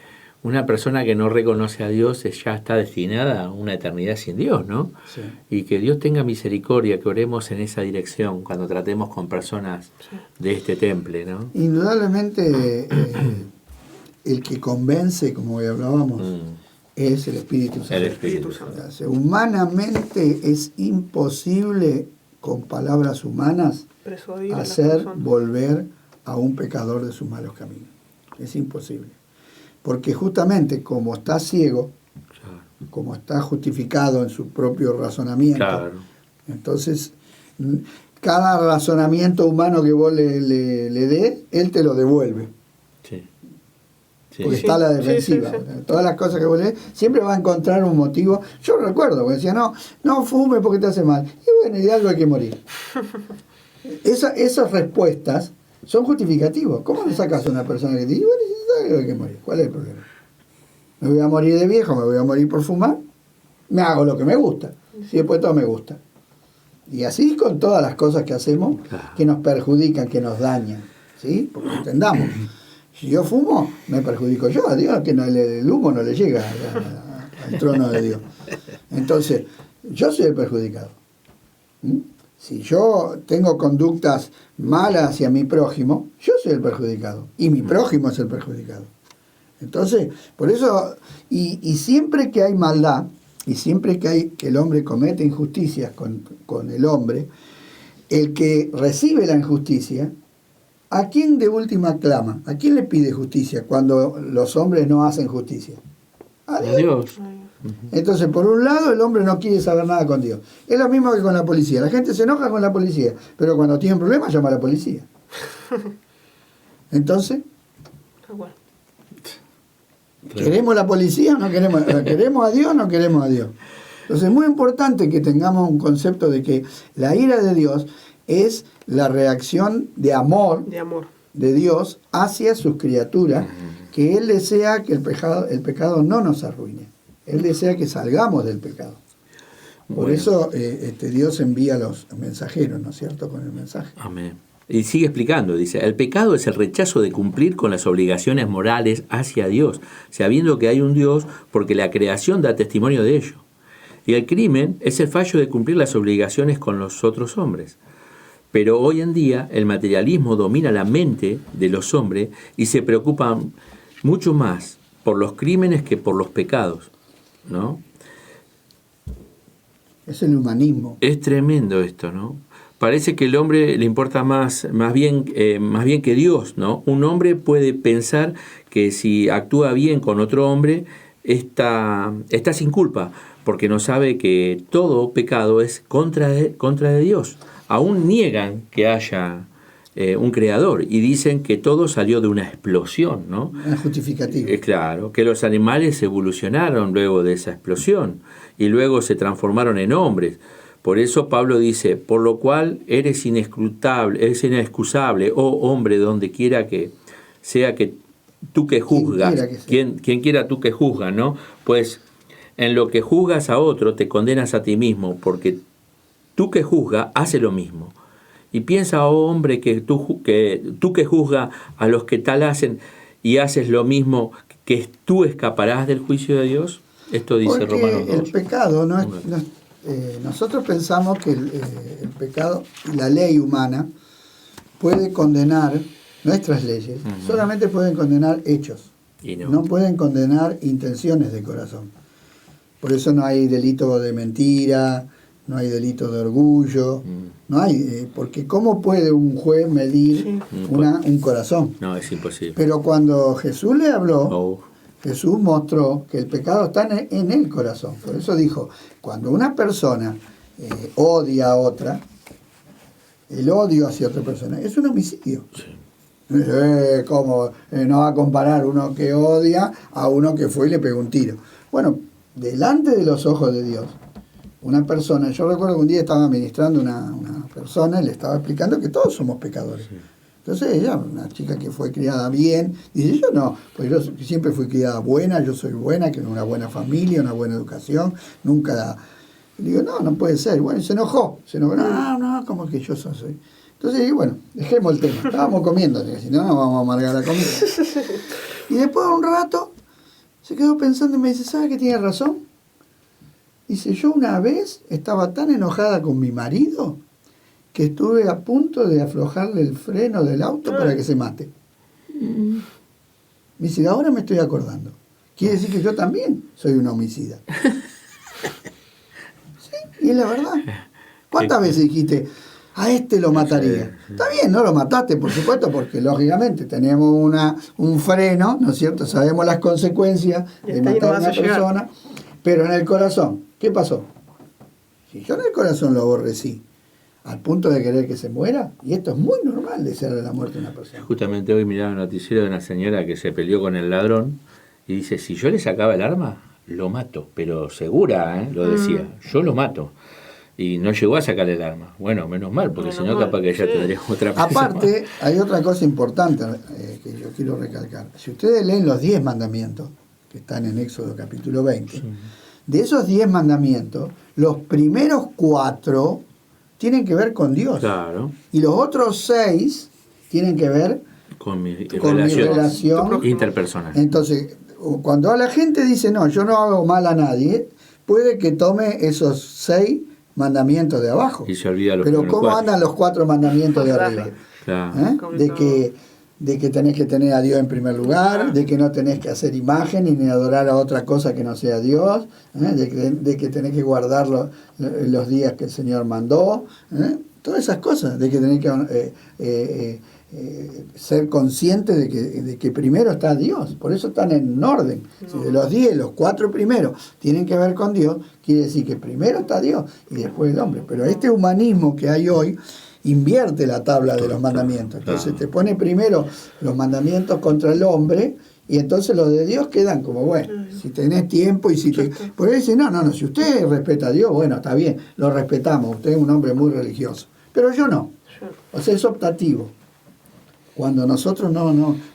una persona que no reconoce a Dios ya está destinada a una eternidad sin Dios, ¿no? Sí. Y que Dios tenga misericordia, que oremos en esa dirección cuando tratemos con personas de este temple, ¿no? Indudablemente el que convence, como ya hablábamos, es el Espíritu Santo. El Espíritu Santo. O sea, humanamente es imposible con palabras humanas hacer volver a un pecador de sus malos caminos. Es imposible. Porque justamente como está ciego, como está justificado en su propio razonamiento, entonces cada razonamiento humano que vos le dé, él te lo devuelve. Porque está a la defensiva. Todas las cosas que vos lees, siempre va a encontrar un motivo. Yo recuerdo, porque decía, no fume porque te hace mal. Y bueno, y de algo hay que morir. Esas respuestas son justificativos. ¿Cómo le sacas a una persona que dice, bueno, de algo hay que morir? ¿Cuál es el problema? ¿Me voy a morir de viejo? ¿Me voy a morir por fumar? Me hago lo que me gusta. Y después todo me gusta. Y así con todas las cosas que hacemos que nos perjudican, que nos dañan. ¿Sí? Porque entendamos. Si yo fumo, me perjudico yo. A Dios que el humo no le llega al trono de Dios. Entonces, yo soy el perjudicado. Si yo tengo conductas malas hacia mi prójimo, yo soy el perjudicado. Y mi prójimo es el perjudicado. Entonces, por eso, y siempre que hay maldad, y siempre que el hombre comete injusticias con el hombre, el que recibe la injusticia, ¿a quién de última clama? ¿A quién le pide justicia cuando los hombres no hacen justicia? A Dios. Entonces, por un lado, el hombre no quiere saber nada con Dios. Es lo mismo que con la policía. La gente se enoja con la policía, pero cuando tiene un problema llama a la policía. Entonces, ¿queremos la policía o no queremos? ¿Queremos a Dios o no queremos a Dios? Entonces, es muy importante que tengamos un concepto de que la ira de Dios es la reacción de amor de Dios hacia sus criaturas, que Él desea que el pecado no nos arruine. Él desea que salgamos del pecado. Por eso Dios envía a los mensajeros, ¿no es cierto?, con el mensaje. Amén. Y sigue explicando, dice, el pecado es el rechazo de cumplir con las obligaciones morales hacia Dios, sabiendo que hay un Dios porque la creación da testimonio de ello. Y el crimen es el fallo de cumplir las obligaciones con los otros hombres. Pero hoy en día el materialismo domina la mente de los hombres y se preocupan mucho más por los crímenes que por los pecados, ¿no? Es el humanismo. Es tremendo esto, ¿no? Parece que el hombre le importa más bien que Dios, ¿no? Un hombre puede pensar que si actúa bien con otro hombre, está sin culpa, porque no sabe que todo pecado es contra de Dios. Aún niegan que haya un creador y dicen que todo salió de una explosión, ¿no? Una justificativa. Claro, que los animales evolucionaron luego de esa explosión y luego se transformaron en hombres. Por eso Pablo dice, por lo cual eres inexcusable, oh hombre, donde quiera que sea que tú que juzgas, quien quiera tú que juzgas, ¿no? Pues en lo que juzgas a otro te condenas a ti mismo, porque tú que juzgas hace lo mismo. Y piensa, oh hombre, que tú que juzgas a los que tal hacen y haces lo mismo, que tú escaparás del juicio de Dios. Esto dice Romanos 2. El pecado no es... nosotros pensamos que el pecado, la ley humana, puede condenar nuestras leyes, solamente pueden condenar hechos, y no pueden condenar intenciones de corazón. Por eso no hay delito de mentira, no hay delito de orgullo, no hay, porque ¿cómo puede un juez medir un corazón? No, es imposible. Pero cuando Jesús le habló, Jesús mostró que el pecado está en el corazón. Por eso dijo, cuando una persona odia a otra, el odio hacia otra persona es un homicidio. Sí. ¿Cómo no va a comparar uno que odia a uno que fue y le pegó un tiro? Bueno, delante de los ojos de Dios, una persona, yo recuerdo que un día estaba ministrando una persona y le estaba explicando que todos somos pecadores. Sí. Entonces ella, una chica que fue criada bien, dice, yo no, pues yo siempre fui criada buena, yo soy buena, que una buena familia, una buena educación, nunca... Le digo, no puede ser. Bueno, y se enojó, no, como que yo soy... Entonces digo, bueno, dejemos el tema, estábamos comiendo, si no, vamos a amargar la comida. Y después de un rato, se quedó pensando y me dice, ¿sabe que tiene razón? Dice, yo una vez estaba tan enojada con mi marido que estuve a punto de aflojarle el freno del auto para que se mate. Me dice, ahora me estoy acordando. Quiere decir que yo también soy una homicida. Sí, y es la verdad. ¿Cuántas veces dijiste, a este lo mataría? Está bien, no lo mataste, por supuesto, porque lógicamente tenemos un freno, ¿no es cierto? Sabemos las consecuencias de matar a una persona, pero en el corazón, ¿qué pasó? Si yo en el corazón lo aborrecí, al punto de querer que se muera, y esto es muy normal, desearle la muerte a una persona. Justamente hoy miraba un noticiero de una señora que se peleó con el ladrón y dice, si yo le sacaba el arma, lo mato, pero segura, lo decía, yo lo mato. Y no llegó a sacarle el arma. Bueno, menos mal, porque si no capaz que ya tendría otra persona. Aparte, hay otra cosa importante que yo quiero recalcar. Si ustedes leen los 10 mandamientos, que están en Éxodo capítulo 20, de esos 10 mandamientos, los primeros 4... tienen que ver con Dios. Claro. Y los otros 6 tienen que ver con mi relación interpersonal. Entonces, cuando la gente dice, no, yo no hago mal a nadie, puede que tome esos 6 mandamientos de abajo. Y se olvida los Pero ¿cómo 4? Andan los 4 mandamientos de arriba? Claro. De que tenés que tener a Dios en primer lugar, de que no tenés que hacer imagen ni adorar a otra cosa que no sea Dios, de que tenés que guardar los días que el Señor mandó, todas esas cosas, de que tenés que ser consciente de que primero está Dios, por eso están en orden. Si de los 10, los 4 primeros tienen que ver con Dios, quiere decir que primero está Dios y después el hombre. Pero este humanismo que hay hoy invierte la tabla de los mandamientos. Entonces te pone primero los mandamientos contra el hombre y entonces los de Dios quedan como, bueno, si tenés tiempo y si te... Por eso dice, no, si usted respeta a Dios, bueno, está bien, lo respetamos, usted es un hombre muy religioso, pero yo no. O sea, es optativo. Cuando nosotros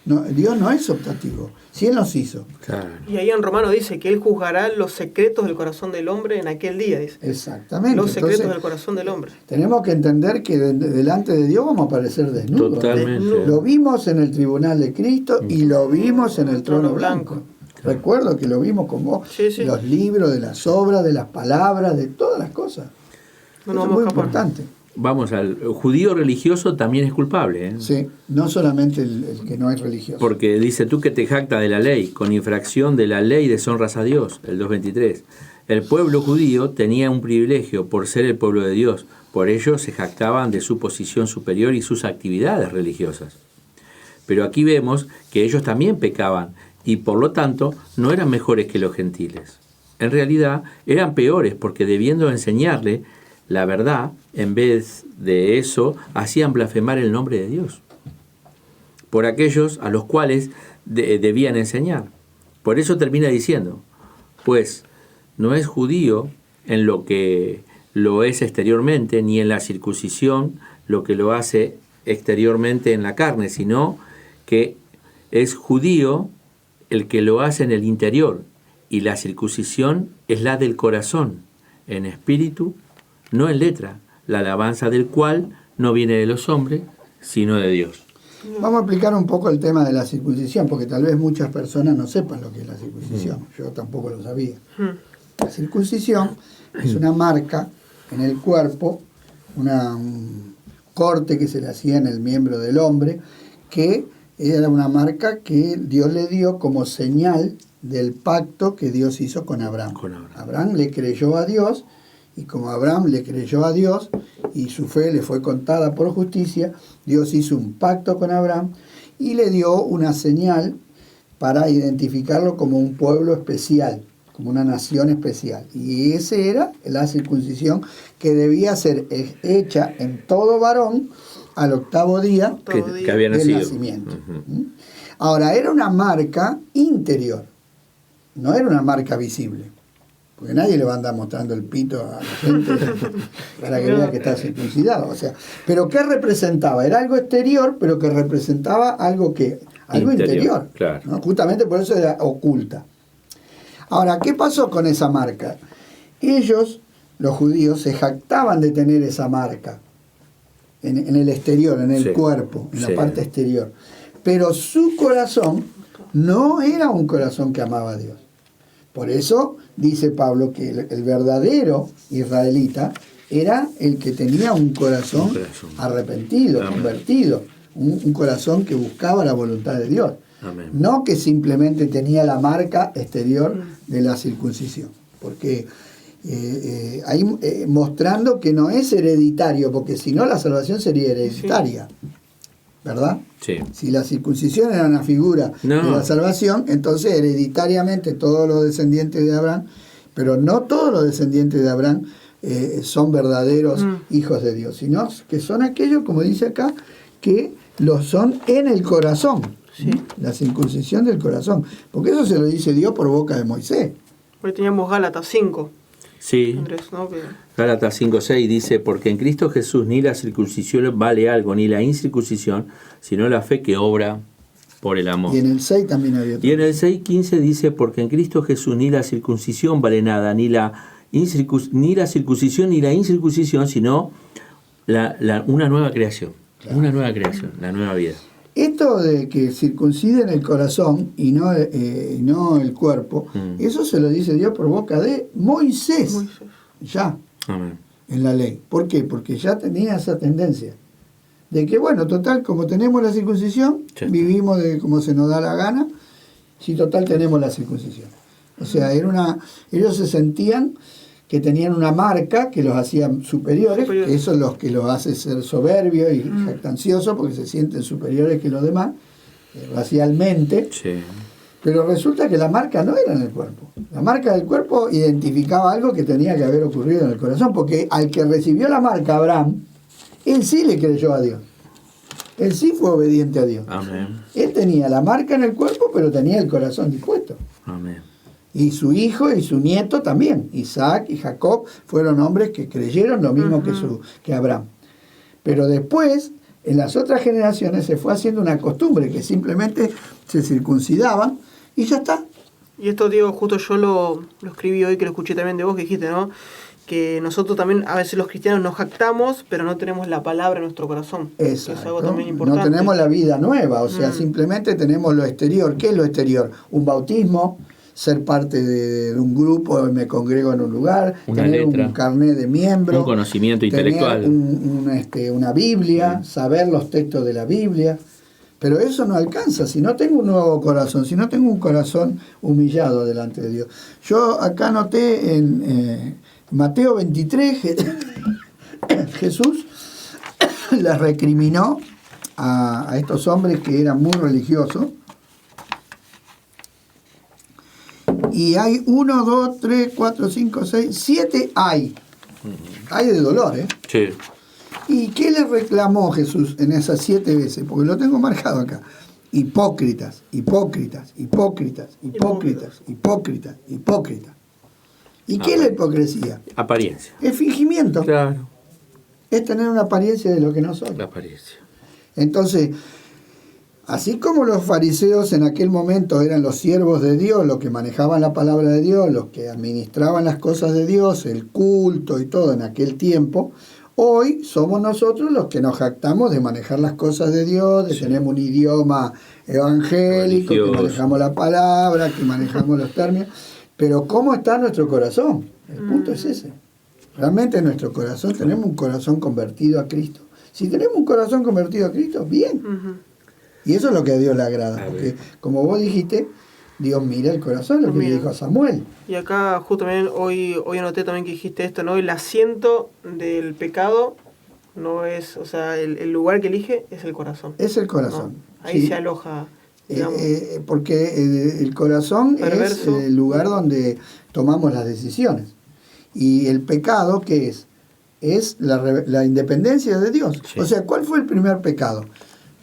Dios no es optativo, si Él nos hizo. Claro. Y ahí en Romano dice que Él juzgará los secretos del corazón del hombre en aquel día, dice. Exactamente. Los secretos Entonces, del corazón del hombre. tenemos que entender que delante de Dios vamos a aparecer desnudos. Totalmente. Lo vimos en el tribunal de Cristo y lo vimos en el trono blanco. Recuerdo que lo vimos con vos, Sí, sí. los libros, de las obras, de las palabras, de todas las cosas. No Eso nos es vamos muy a escapar. importante. Vamos al judío religioso también es culpable, ¿eh? Sí, no solamente el que no es religioso. Porque dice tú que te jactas de la ley, con infracción de la ley deshonras a Dios, el 2.23. El pueblo judío tenía un privilegio por ser el pueblo de Dios, por ello se jactaban de su posición superior y sus actividades religiosas. Pero aquí vemos que ellos también pecaban y por lo tanto no eran mejores que los gentiles. En realidad eran peores porque debiendo enseñarle la verdad, en vez de eso, hacían blasfemar el nombre de Dios por aquellos a los cuales debían enseñar. Por eso termina diciendo, pues no es judío en lo que lo es exteriormente, ni en la circuncisión lo que lo hace exteriormente en la carne, sino que es judío el que lo hace en el interior, y la circuncisión es la del corazón, en espíritu, no en letra, la alabanza del cual no viene de los hombres, sino de Dios. Vamos a explicar un poco el tema de la circuncisión, porque tal vez muchas personas no sepan lo que es la circuncisión. Yo tampoco lo sabía. La circuncisión es una marca en el cuerpo, un corte que se le hacía en el miembro del hombre, que era una marca que Dios le dio como señal del pacto que Dios hizo con Abraham. Abraham le creyó a Dios, y como Abraham le creyó a Dios y su fe le fue contada por justicia, Dios hizo un pacto con Abraham y le dio una señal para identificarlo como un pueblo especial, como una nación especial. Y esa era la circuncisión que debía ser hecha en todo varón al octavo día Que había del nacido. nacimiento. Ahora, era una marca interior, no era una marca visible. Porque nadie le va a andar mostrando el pito a la gente para que vea que está circuncidado. O sea, pero ¿qué representaba? Era algo exterior, pero que representaba algo interior. Claro. ¿no? Justamente por eso era oculta. Ahora, ¿qué pasó con esa marca? Ellos, los judíos, se jactaban de tener esa marca en el exterior, en el cuerpo, en la parte exterior. Pero su corazón no era un corazón que amaba a Dios. Por eso dice Pablo que el verdadero israelita era el que tenía un corazón arrepentido, Amén. convertido, un corazón que buscaba la voluntad de Dios. Amén. No que simplemente tenía la marca exterior de la circuncisión. Porque ahí mostrando que no es hereditario, porque si no la salvación sería hereditaria. ¿Verdad? Sí. Si la circuncisión era una figura de la salvación, entonces hereditariamente todos los descendientes de Abraham, pero no todos los descendientes de Abraham son verdaderos hijos de Dios, sino que son aquellos, como dice acá, que lo son en el corazón. Sí. La circuncisión del corazón. Porque eso se lo dice Dios por boca de Moisés. Hoy teníamos Gálatas 5. Sí. Andrés, ¿no? Gálatas 5:6 dice, porque en Cristo Jesús ni la circuncisión vale algo, ni la incircuncisión, sino la fe que obra por el amor. Y en el 6 también había otro. Y en el 6:15 dice, porque en Cristo Jesús ni la circuncisión vale nada, ni la circuncisión ni la incircuncisión, sino una nueva creación. Claro. Una nueva creación, la nueva vida. Esto de que circunciden el corazón y no el cuerpo, eso se lo dice Dios por boca de Moisés. Ya. Amén. En la ley. ¿Por qué? Porque ya tenía esa tendencia. De que, bueno, total, como tenemos la circuncisión, vivimos de como se nos da la gana, si total tenemos la circuncisión. O sea, ellos se sentían que tenían una marca que los hacía superiores, que eso es lo que los hace ser soberbios y jactanciosos, porque se sienten superiores que los demás, racialmente. Sí. Pero resulta que la marca no era en el cuerpo. La marca del cuerpo identificaba algo que tenía que haber ocurrido en el corazón, porque al que recibió la marca, Abraham, él sí le creyó a Dios. Él sí fue obediente a Dios. Amén. Él tenía la marca en el cuerpo, pero tenía el corazón dispuesto. Amén. Y su hijo y su nieto también. Isaac y Jacob fueron hombres que creyeron lo mismo que Abraham. Pero después En las otras generaciones se fue haciendo una costumbre que simplemente se circuncidaban y ya está. Y esto, Diego, justo yo lo escribí hoy, que lo escuché también de vos, que dijiste, ¿no? Que nosotros también, a veces los cristianos nos jactamos, pero no tenemos la palabra en nuestro corazón. Exacto. Que es algo también importante. No tenemos la vida nueva, o sea, simplemente tenemos lo exterior. ¿Qué es lo exterior? Un bautismo, ser parte de un grupo, me congrego en un lugar, Una tener letra, un carnet de miembro, un conocimiento tener intelectual, una Biblia, saber los textos de la Biblia. Pero eso no alcanza, si no tengo un nuevo corazón, si no tengo un corazón humillado delante de Dios. Yo acá noté en Mateo 23, Jesús les recriminó a estos hombres que eran muy religiosos. Y hay 1, 2, 3, 4, 5, 6, 7 hay. Hay de dolor, ¿eh? Sí. ¿Y qué le reclamó Jesús en esas 7 veces? Porque lo tengo marcado acá. Hipócritas, hipócritas, hipócritas, hipócritas, hipócritas, hipócritas. ¿Y qué es la hipocresía? Apariencia. Es fingimiento. Claro. Es tener una apariencia de lo que no soy. La apariencia. Entonces, así como los fariseos en aquel momento eran los siervos de Dios, los que manejaban la palabra de Dios, los que administraban las cosas de Dios, el culto y todo en aquel tiempo, hoy somos nosotros los que nos jactamos de manejar las cosas de Dios, de tener un idioma evangélico, religioso, que manejamos la palabra, que manejamos los términos. Pero ¿cómo está nuestro corazón? El punto es ese. Realmente en nuestro corazón tenemos un corazón convertido a Cristo. Si tenemos un corazón convertido a Cristo, bien. Y eso es lo que a Dios le agrada. Porque como vos dijiste, Dios mira el corazón, lo que le dijo a Samuel. Y acá justamente hoy anoté también que dijiste esto, ¿no? El asiento del pecado no es, o sea, el lugar que elige es el corazón. Es el corazón. ¿No? Ahí sí. se aloja, digamos. Porque el corazón Perverso. es el lugar donde tomamos las decisiones. Y el pecado, ¿qué es? Es la independencia de Dios. Sí. O sea, ¿cuál fue el primer pecado?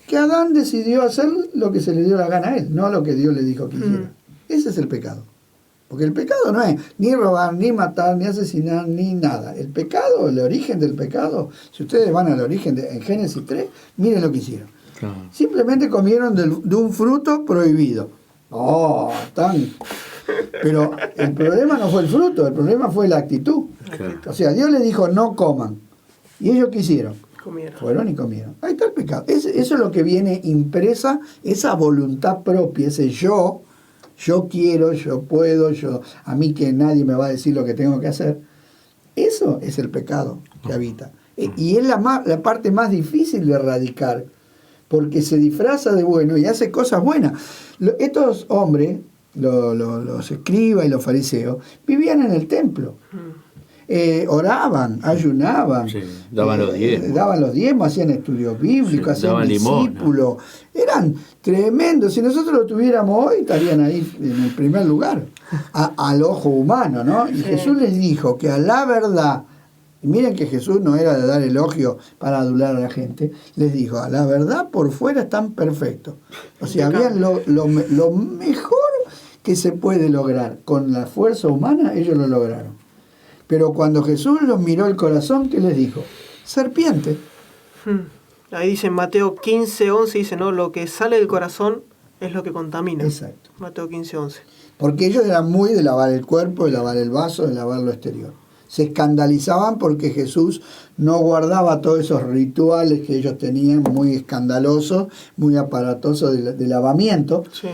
Que Adán decidió hacer lo que se le dio la gana a él, no lo que Dios le dijo que hiciera. Ese es el pecado. Porque el pecado no es ni robar, ni matar, ni asesinar, ni nada. El pecado, el origen del pecado, si ustedes van al origen en Génesis 3, miren lo que hicieron. Claro. Simplemente comieron de un fruto prohibido. Oh, tan... Pero el problema no fue el fruto, el problema fue la actitud. Claro. O sea, Dios les dijo no coman. ¿Y ellos qué hicieron? Comieron. Fueron y comieron. Ahí está el pecado. Eso es lo que viene impresa, esa voluntad propia, ese yo quiero, yo puedo, a mí que nadie me va a decir lo que tengo que hacer. Eso es el pecado que habita. Y es la parte más difícil de erradicar, porque se disfraza de bueno y hace cosas buenas. Estos hombres, los escribas y los fariseos, vivían en el templo. Oraban, ayunaban, Sí, daban los diezmos. Hacían estudios bíblicos, Sí, hacían daban discípulos. Eran tremendos. Si nosotros lo tuviéramos hoy, estarían ahí en el primer lugar, al ojo humano, ¿no? Y Jesús les dijo que a la verdad, y miren que Jesús no era de dar elogio para adular a la gente, les dijo, a la verdad por fuera están perfectos. O sea, habían lo mejor que se puede lograr. Con la fuerza humana, ellos lo lograron. Pero cuando Jesús los miró el corazón, ¿qué les dijo? Serpiente. Ahí dice en Mateo 15:11, dice, ¿no? Lo que sale del corazón es lo que contamina. Exacto. Mateo 15:11. Porque ellos eran muy de lavar el cuerpo, de lavar el vaso, de lavar lo exterior. Se escandalizaban porque Jesús no guardaba todos esos rituales que ellos tenían, muy escandalosos, muy aparatosos de lavamiento. Sí.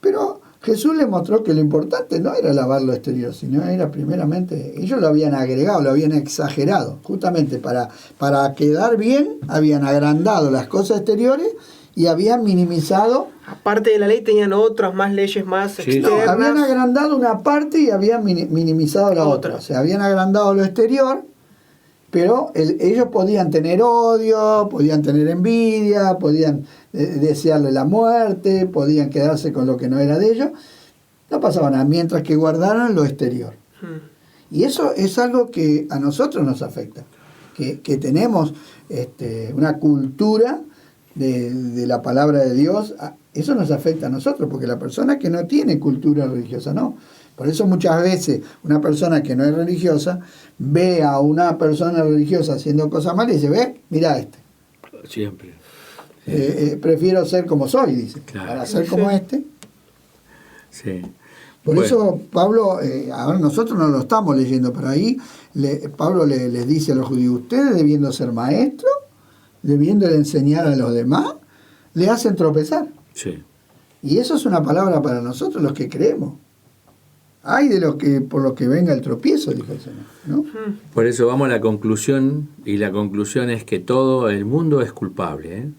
Pero Jesús les mostró que lo importante no era lavar lo exterior, sino era primeramente, ellos lo habían agregado, lo habían exagerado, justamente para quedar bien, habían agrandado las cosas exteriores y habían minimizado. Aparte de la ley tenían otras más leyes más Sí. externas. No, habían agrandado una parte y habían minimizado la otra. O sea, habían agrandado lo exterior, pero ellos podían tener odio, podían tener envidia, podían desearle la muerte, podían quedarse con lo que no era de ellos. No pasaba nada, mientras que guardaran lo exterior. Y eso es algo que a nosotros nos afecta, que tenemos una cultura de la palabra de Dios. Eso nos afecta a nosotros, porque la persona que no tiene cultura religiosa, no. Por eso muchas veces una persona que no es religiosa ve a una persona religiosa haciendo cosas malas y dice, ve, mira Siempre. Prefiero ser como soy, dice, Claro. para ser como este. Sí. Por Bueno. eso Pablo, ahora nosotros no lo estamos leyendo, pero ahí Pablo les dice a los judíos, ustedes debiendo ser maestros, debiendo enseñar a los demás, le hacen tropezar. Sí. Y eso es una palabra para nosotros los que creemos. Ay de los que por lo que venga el tropiezo, dijo el Señor, ¿no? Por eso vamos a la conclusión, y la conclusión es que todo el mundo es culpable, ¿eh?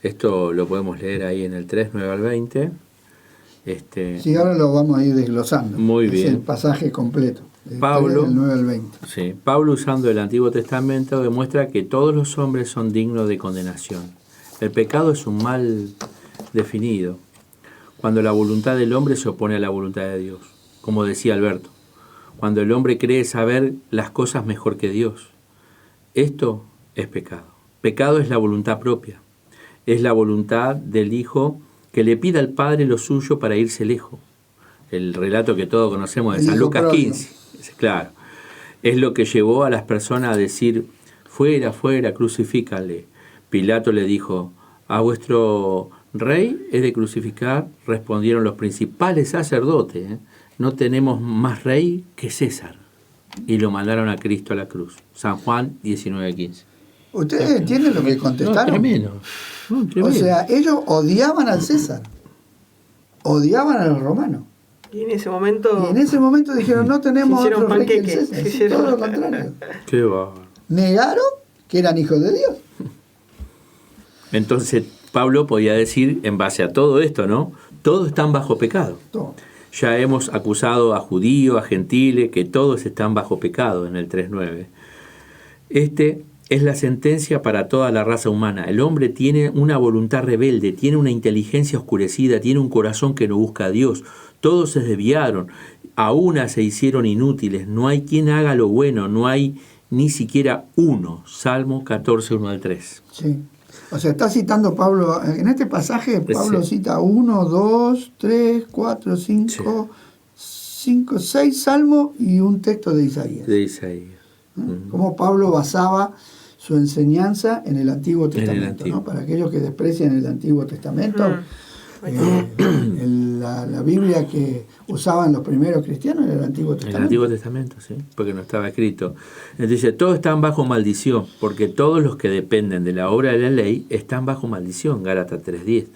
Esto lo podemos leer ahí en el 3, 9 al 20. Sí, ahora lo vamos a ir desglosando. Muy bien. Es el pasaje completo. Pablo, del 9 al 20. Sí, Pablo, usando el Antiguo Testamento, demuestra que todos los hombres son dignos de condenación. El pecado es un mal definido, cuando la voluntad del hombre se opone a la voluntad de Dios. Como decía Alberto, cuando el hombre cree saber las cosas mejor que Dios. Esto es pecado. Pecado es la voluntad propia. Es la voluntad del Hijo que le pida al Padre lo suyo para irse lejos. El relato que todos conocemos de El San hijo Lucas pródigo. 15. Claro. Es lo que llevó a las personas a decir, fuera, fuera, crucifícanle. Pilato le dijo, a vuestro rey he de crucificar. Respondieron los principales sacerdotes, no tenemos más rey que César. Y lo mandaron a Cristo a la cruz. San Juan 19:15. ¿Ustedes entienden lo que contestaron? Tremendo. No, O tremendo. sea, ellos odiaban al César, odiaban a los romanos. Y en ese momento... Y en ese momento dijeron, no tenemos Se hicieron otro rey que el panqueques, César. se Sí, hicieron- todo lo contrario. Qué bárbaro. Negaron que eran hijos de Dios. Entonces Pablo podía decir, en base a todo esto, ¿no? Todos están bajo pecado. Todo. Ya hemos acusado a judíos, a gentiles, que todos están bajo pecado en el 3.9. Es la sentencia para toda la raza humana. El hombre tiene una voluntad rebelde, tiene una inteligencia oscurecida, tiene un corazón que no busca a Dios. Todos se desviaron, a una se hicieron inútiles. No hay quien haga lo bueno, no hay ni siquiera uno. Salmo 14, 1 al 3. Sí. O sea, está citando Pablo, en este pasaje Pablo Sí. cita 1, 2, 3, 4, 5, 6 salmos y un texto de Isaías. De Isaías. Cómo Pablo basaba su enseñanza en el Antiguo el Testamento. Antiguo. ¿no? Para aquellos que desprecian el Antiguo Testamento, la Biblia que usaban los primeros cristianos era el Antiguo En Testamento. el Antiguo Testamento, sí, porque no estaba escrito. Él dice, todos están bajo maldición, porque todos los que dependen de la obra de la ley están bajo maldición, Gálatas 3:10.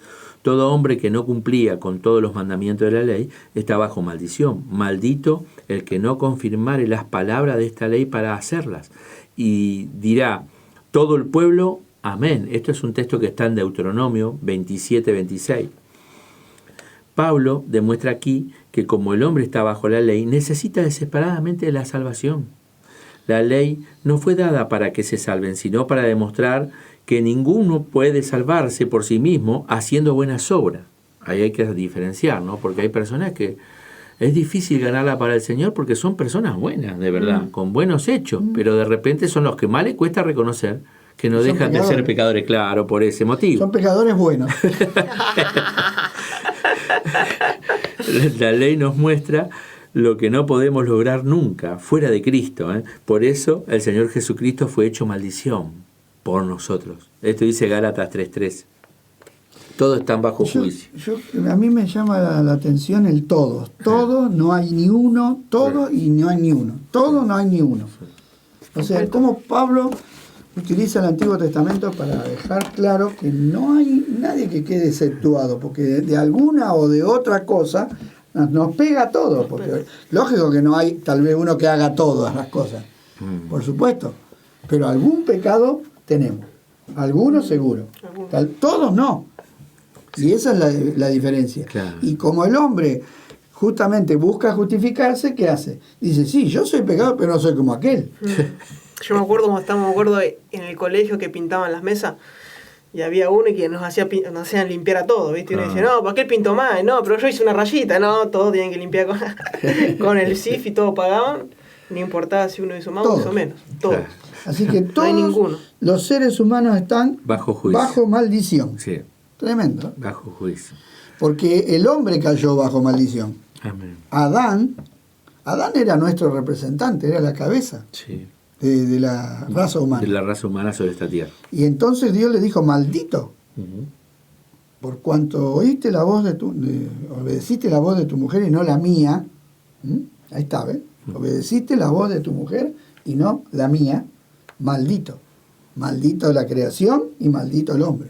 Todo hombre que no cumplía con todos los mandamientos de la ley está bajo maldición. Maldito el que no confirmare las palabras de esta ley para hacerlas. Y dirá, todo el pueblo, amén. Esto es un texto que está en Deuteronomio 27:26. Pablo demuestra aquí que como el hombre está bajo la ley, necesita desesperadamente de la salvación. La ley no fue dada para que se salven, sino para demostrar que ninguno puede salvarse por sí mismo haciendo buenas obras. Ahí hay que diferenciar, ¿no? Porque hay personas que es difícil ganarla para el Señor porque son personas buenas, de verdad, con buenos hechos, pero de repente son los que más le cuesta reconocer que no Son dejan de ser pecadores. pecadores, claro, por ese motivo. Son pecadores buenos. La ley nos muestra lo que no podemos lograr nunca fuera de Cristo. Por eso el Señor Jesucristo fue hecho maldición por nosotros. Esto dice Gálatas 3:3. Todos están bajo juicio. A mí me llama la atención el todos. Todos, no hay ni uno, todo y no hay ni uno. Todo, no hay ni uno. O sea, cómo Pablo utiliza el Antiguo Testamento para dejar claro que no hay nadie que quede exceptuado, porque de alguna o de otra cosa nos pega todo. Porque lógico que no hay tal vez uno que haga todas las cosas, por supuesto, pero algún pecado tenemos, algunos seguro, todos no. Y esa es la diferencia. Claro. Y como el hombre justamente busca justificarse, ¿qué hace? Dice, sí, yo soy pecador, pero no soy como aquel. Yo me acuerdo en el colegio que pintaban las mesas y había uno que nos hacían limpiar a todos, ¿viste? Y uno dice, no, ¿para qué él pintó más? No, pero yo hice una rayita, no, todos tienen que limpiar con el CIF y todos pagaban, no importaba si uno hizo más o hizo menos, todos. Claro. Así que No hay ninguno. todos los seres humanos están Bajo juicio. bajo maldición. Sí, Tremendo. bajo juicio. Porque el hombre cayó bajo maldición. Amén. Adán era nuestro representante, era la cabeza. Sí. de la raza humana. De la raza humana sobre esta tierra. Y entonces Dios le dijo, maldito, por cuanto obedeciste la voz de tu mujer y no la mía. Ahí está, ¿ves? Obedeciste la voz de tu mujer y no la mía. Maldito. Maldito la creación y maldito el hombre.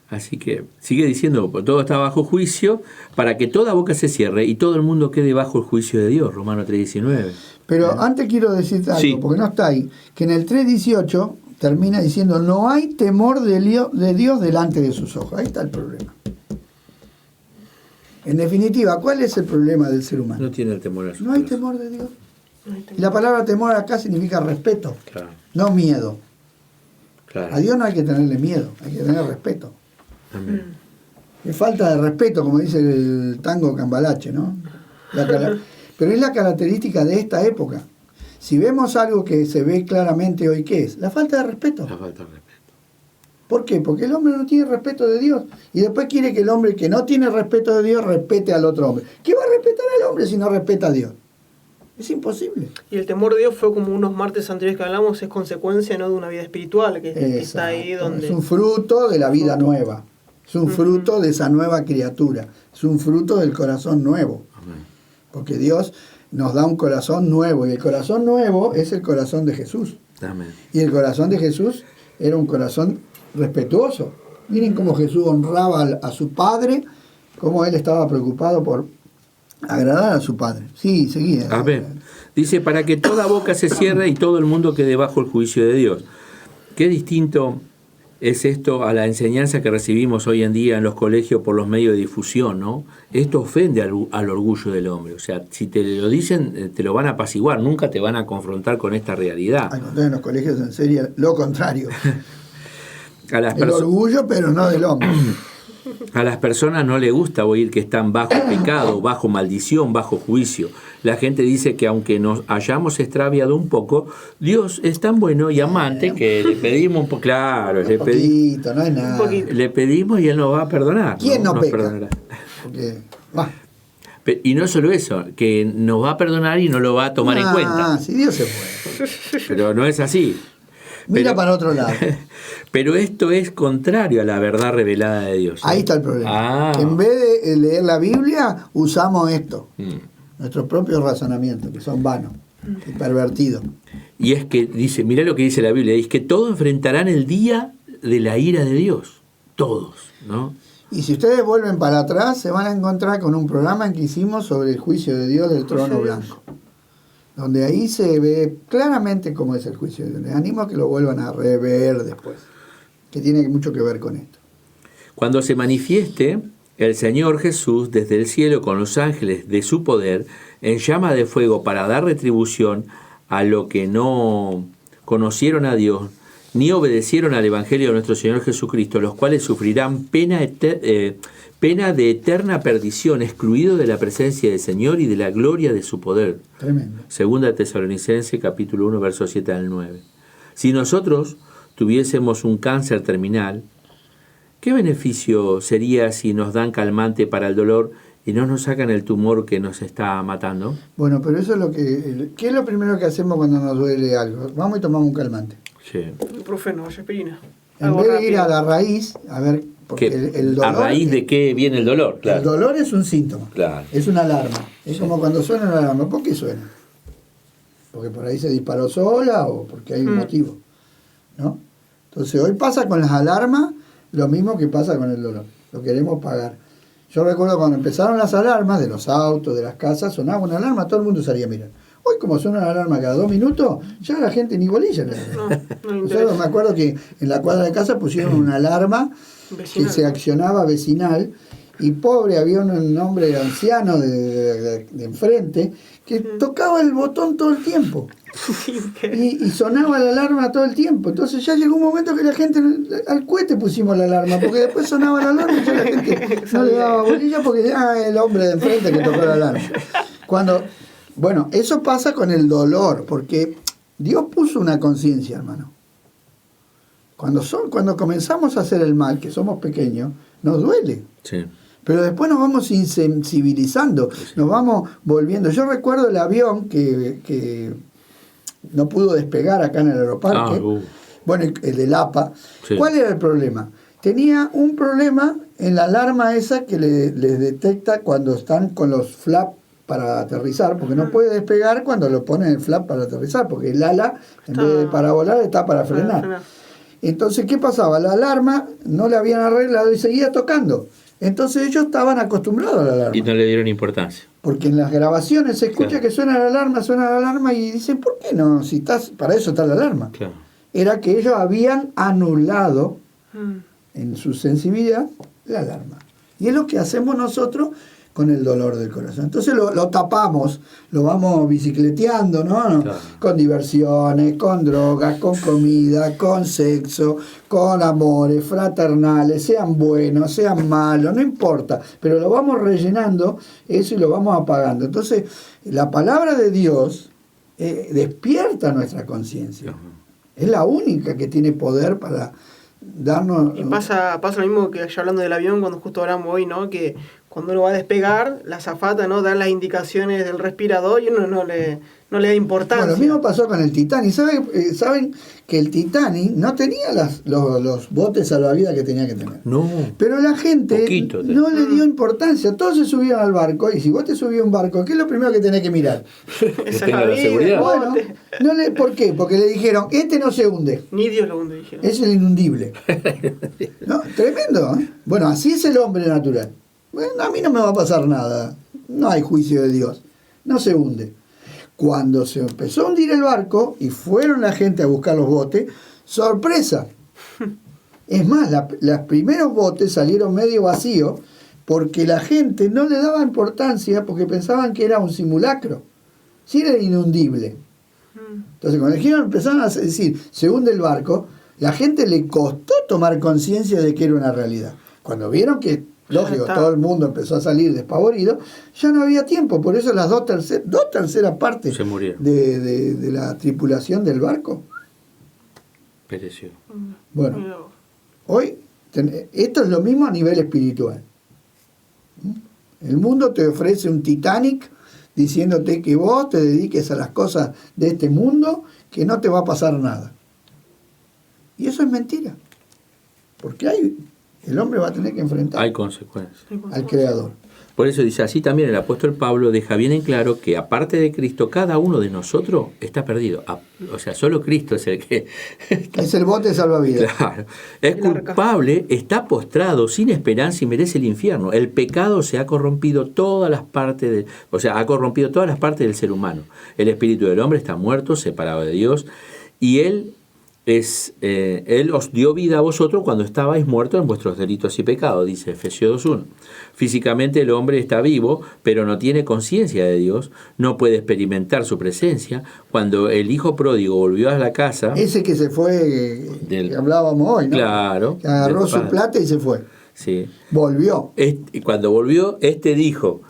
Así que sigue diciendo, todo está bajo juicio, para que toda boca se cierre y todo el mundo quede bajo el juicio de Dios, Romanos 3:19. Pero antes quiero decirte algo, Sí. porque no está ahí, que en el 3:18 termina diciendo, no hay temor de Dios delante de sus ojos. Ahí está el problema. En definitiva, ¿cuál es el problema del ser humano? No tiene el temor a su No hay corazón. temor de Dios. Y la palabra temor acá significa respeto, Claro, no miedo. claro. A Dios no hay que tenerle miedo, hay que tener respeto. Amén. Es falta de respeto, como dice el tango Cambalache, ¿no? Pero es la característica de esta época. Si vemos algo que se ve claramente hoy, ¿qué es? La falta de respeto. La falta de respeto. ¿Por qué? Porque el hombre no tiene respeto de Dios. Y después quiere que el hombre que no tiene respeto de Dios respete al otro hombre. ¿Qué va a respetar al hombre si no respeta a Dios? Es imposible. Y el temor de Dios fue como unos martes anteriores que hablamos, es consecuencia, ¿no?, de una vida espiritual que está ahí donde... Es un fruto de la vida nueva. Es un fruto de esa nueva criatura. Es un fruto del corazón nuevo. Amén. Porque Dios nos da un corazón nuevo. Y el corazón nuevo es el corazón de Jesús. Amén. Y el corazón de Jesús era un corazón respetuoso. Miren cómo Jesús honraba a su Padre, cómo Él estaba preocupado por agradar a su Padre. Sí, seguía. Amén. Dice, para que toda boca se cierre y todo el mundo quede bajo el juicio de Dios. Qué distinto es esto a la enseñanza que recibimos hoy en día en los colegios por los medios de difusión, ¿no? Esto ofende al orgullo del hombre. O sea, si te lo dicen, te lo van a apaciguar, nunca te van a confrontar con esta realidad. Al contrario, en los colegios en serio, lo contrario. A las El orgullo, pero no del hombre. A las personas no les gusta oír que están bajo pecado, bajo maldición, bajo juicio. La gente dice que aunque nos hayamos extraviado un poco, Dios es tan bueno y amante que le pedimos un poco, claro, Un poquito, no es nada. le pedimos y Él nos va a perdonar. ¿Quién no nos peca? perdonará. Porque, bah, Y no solo eso, que nos va a perdonar y no lo va a tomar en cuenta. si Dios se fue. Pero no es así. Mira Pero- para otro lado. Pero esto es contrario a la verdad revelada de Dios. Ahí está el problema. Ah. En vez de leer la Biblia, usamos esto. Mm. Nuestros propios razonamientos, que son vanos y pervertidos. Y es que dice, mirá lo que dice la Biblia, dice que todos enfrentarán el día de la ira de Dios. Todos, ¿no? Y si ustedes vuelven para atrás, se van a encontrar con un programa que hicimos sobre el juicio de Dios del trono blanco. Donde ahí se ve claramente cómo es el juicio de Dios. Les animo a que lo vuelvan a rever después, que tiene mucho que ver con esto. Cuando se manifieste el Señor Jesús desde el cielo con los ángeles de su poder en llama de fuego para dar retribución a lo que no conocieron a Dios ni obedecieron al Evangelio de nuestro Señor Jesucristo, los cuales sufrirán pena de eterna perdición, excluido de la presencia del Señor y de la gloria de su poder. Tremendo. Segunda Tesalonicenses capítulo 1 versos 7 al 9. Si nosotros tuviésemos un cáncer terminal, ¿qué beneficio sería si nos dan calmante para el dolor y no nos sacan el tumor que nos está matando? Bueno, pero eso es lo que... ¿Qué es lo primero que hacemos cuando nos duele algo? Vamos y tomamos un calmante. Sí. Ibuprofeno, aspirina. En Algo vez de ir rápido. a la raíz, a ver, porque el dolor... ¿A raíz de qué viene el dolor? Claro. El dolor es un síntoma. Claro. Es una alarma. Es como cuando suena una alarma. ¿Por qué suena? Porque por ahí se disparó sola o porque hay un motivo, ¿no? Entonces hoy pasa con las alarmas lo mismo que pasa con el dolor. Lo queremos pagar. Yo recuerdo cuando empezaron las alarmas de los autos, de las casas, sonaba una alarma, todo el mundo salía a mirar. Hoy como suena una alarma cada 2 minutos, ya la gente ni bolilla le da. No le Nosotros interesa. me acuerdo que en la cuadra de casa pusieron una alarma que Vecinal. se accionaba vecinal y pobre, había un hombre anciano de enfrente que tocaba el botón todo el tiempo y sonaba la alarma todo el tiempo. Entonces ya llegó un momento que la gente, al cohete pusimos la alarma, porque después sonaba la alarma y ya la gente no le daba bolilla porque ya el hombre de enfrente que tocó la alarma. Bueno, eso pasa con el dolor, porque Dios puso una conciencia, hermano. Cuando comenzamos a hacer el mal, que somos pequeños, nos duele. Sí. Pero después nos vamos insensibilizando, nos vamos volviendo. Yo recuerdo el avión que no pudo despegar acá en el aeroparque. Bueno, el del APA. Sí. ¿Cuál era el problema? Tenía un problema en la alarma esa que les detecta cuando están con los flaps para aterrizar, porque no puede despegar cuando lo ponen el flap para aterrizar, porque el ala, en vez de para volar, está para frenar. Entonces, ¿qué pasaba? La alarma no la habían arreglado y seguía tocando. Entonces ellos estaban acostumbrados a la alarma. Y no le dieron importancia. Porque en las grabaciones se escucha que suena la alarma y dicen, ¿por qué no? Si estás, para eso está la alarma. Claro. Era que ellos habían anulado en su sensibilidad la alarma. Y es lo que hacemos nosotros con el dolor del corazón. Entonces lo tapamos, lo vamos bicicleteando, ¿no? Claro. Con diversiones, con drogas, con comida, con sexo, con amores fraternales, sean buenos, sean malos, no importa, pero lo vamos rellenando eso y lo vamos apagando. Entonces, la palabra de Dios despierta nuestra conciencia. Es la única que tiene poder para darnos... Y pasa lo mismo que ya hablando del avión, cuando justo hablamos hoy, ¿no? Que cuando uno va a despegar, la azafata, ¿no? Da las indicaciones del respirador y uno no le da importancia. Bueno, lo mismo pasó con el Titanic. ¿Saben que el Titanic no tenía los botes salvavidas que tenía que tener? No. Pero la gente Poquito, no le dio importancia. Todos se subieron al barco, y si vos te subís a un barco, ¿qué es lo primero que tenés que mirar? Que tenga la seguridad. Bueno, ¿por qué? Porque le dijeron, este no se hunde. Ni Dios lo hunde, dijeron. Es el inundible. ¿No? Tremendo, ¿eh? Bueno, así es el hombre natural. Bueno, a mí no me va a pasar nada. No hay juicio de Dios. No se hunde. Cuando se empezó a hundir el barco y fueron la gente a buscar los botes, ¡sorpresa! Es más, los primeros botes salieron medio vacíos porque la gente no le daba importancia porque pensaban que era un simulacro. Sí era inundible. Entonces, cuando dijeron, empezaron a decir, se hunde el barco, la gente le costó tomar conciencia de que era una realidad. Cuando vieron que, lógico, todo el mundo empezó a salir despavorido, ya no había tiempo. Por eso las dos terceras partes se murieron de la tripulación del barco pereció. Bueno, hoy esto es lo mismo a nivel espiritual. El mundo te ofrece un Titanic diciéndote que vos te dediques a las cosas de este mundo, que no te va a pasar nada. Y eso es mentira. Porque el hombre va a tener que enfrentar Hay consecuencias. al Creador. Por eso dice, así también el apóstol Pablo deja bien en claro que aparte de Cristo, cada uno de nosotros está perdido. O sea, solo Cristo es el que... Es el bote salvavidas. Claro. Es culpable, está postrado, sin esperanza y merece el infierno. El pecado se ha corrompido todas las partes ha corrompido todas las partes del ser humano. El espíritu del hombre está muerto, separado de Dios, y Él os dio vida a vosotros cuando estabais muertos en vuestros delitos y pecados, dice Efesios 2:1. Físicamente el hombre está vivo, pero no tiene conciencia de Dios, no puede experimentar su presencia. Cuando el hijo pródigo volvió a la casa... Ese que se fue, que hablábamos hoy, ¿no? Claro. Que agarró su plata y se fue. Sí. Volvió. Cuando volvió, dijo...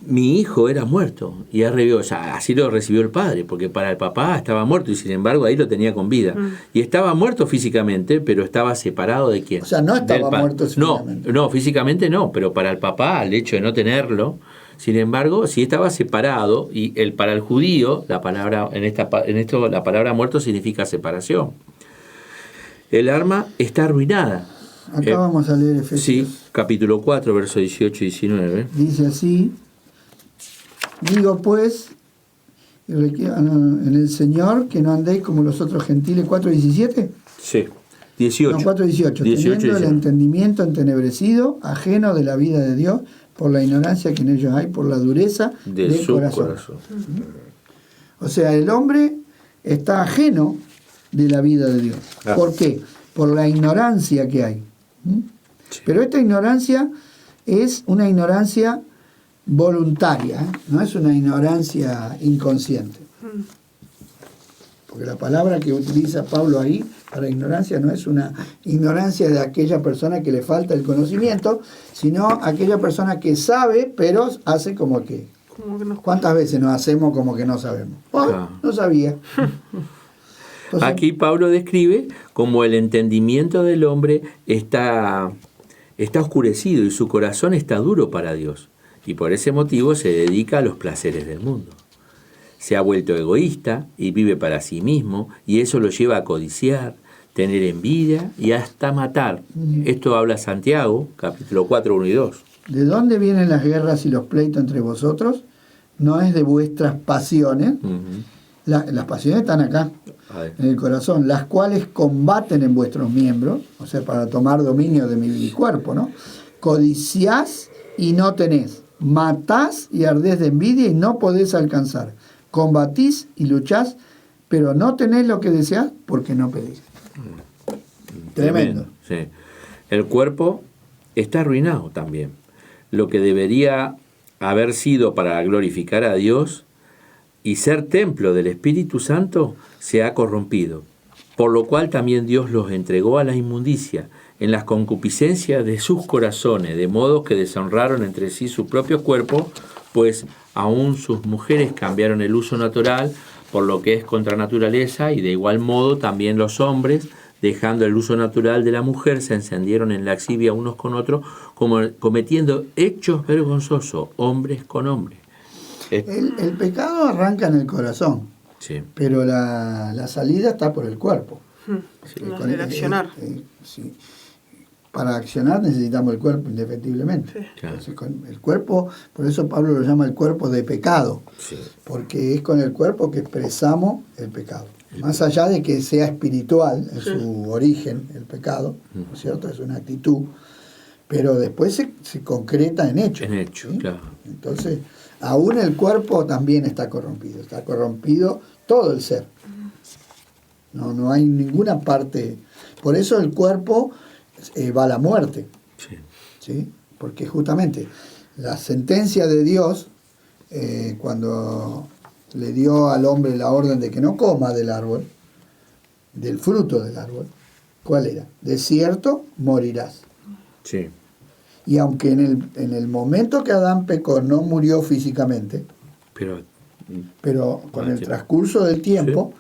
Mi hijo era muerto y ha revivido. O sea, así lo recibió el padre, porque para el papá estaba muerto y sin embargo ahí lo tenía con vida. Y estaba muerto físicamente, pero estaba separado de quién. O sea, no estaba muerto físicamente. No, físicamente no, pero para el papá, el hecho de no tenerlo, sin embargo, sí estaba separado. Y para el judío, la palabra la palabra muerto significa separación. El alma está arruinada. Acá vamos a leer Efesios. Sí, capítulo 4, versos 18 y 19. Dice así: digo pues, en el Señor, que no andéis como los otros gentiles. 4:17. Sí, 18. No, 4:18. Teniendo el entendimiento entenebrecido, ajeno de la vida de Dios, por la ignorancia que en ellos hay, por la dureza del su corazón. O sea, el hombre está ajeno de la vida de Dios. ¿Por qué? Por la ignorancia que hay. Sí. Pero esta ignorancia es una ignorancia voluntaria, no es una ignorancia inconsciente. Porque la palabra que utiliza Pablo ahí para ignorancia no es una ignorancia de aquella persona que le falta el conocimiento, sino aquella persona que sabe, pero hace como que... ¿Cuántas veces nos hacemos como que no sabemos? No sabía. Entonces, aquí Pablo describe cómo el entendimiento del hombre está oscurecido y su corazón está duro para Dios. Y por ese motivo se dedica a los placeres del mundo. se ha vuelto egoísta y vive para sí mismo, y eso lo lleva a codiciar, tener envidia y hasta matar. Esto habla Santiago, capítulo 4, 1 y 2. ¿De dónde vienen las guerras y los pleitos entre vosotros? No es de vuestras pasiones. Las pasiones están acá, en el corazón, las cuales combaten en vuestros miembros, o sea, para tomar dominio de mi cuerpo, ¿no? Codiciás y no tenés, matás y ardés de envidia y no podés alcanzar, combatís y luchás, pero no tenés lo que deseás porque no pedís. Tremendo. Sí. El cuerpo está arruinado también. Lo que debería haber sido para glorificar a Dios y ser templo del Espíritu Santo se ha corrompido, por lo cual también Dios los entregó a la inmundicia en las concupiscencias de sus corazones, de modo que deshonraron entre sí su propio cuerpo, pues aún sus mujeres cambiaron el uso natural por lo que es contra naturaleza, y de igual modo también los hombres, dejando el uso natural de la mujer, se encendieron en lascivia unos con otros, cometiendo hechos vergonzosos, hombres con hombres. El pecado arranca en el corazón, Sí. pero la salida está por el cuerpo. Sí, el accionar. Sí. Para accionar necesitamos el cuerpo indefectiblemente. Sí. Claro. Entonces, con el cuerpo, por eso Pablo lo llama el cuerpo de pecado, Sí. porque es con el cuerpo que expresamos el pecado. Más allá de que sea espiritual en su origen, el pecado, ¿no es cierto? Es una actitud, pero después se concreta en hechos. En hecho, ¿sí? claro. Entonces, aún el cuerpo también está corrompido todo el ser. No hay ninguna parte. Por eso el cuerpo va a la muerte, Sí. ¿sí? Porque justamente la sentencia de Dios, cuando le dio al hombre la orden de que no coma del árbol, del fruto del árbol, ¿cuál era? De cierto morirás. Sí. Y aunque en el momento que Adán pecó no murió físicamente, pero con el transcurso del tiempo,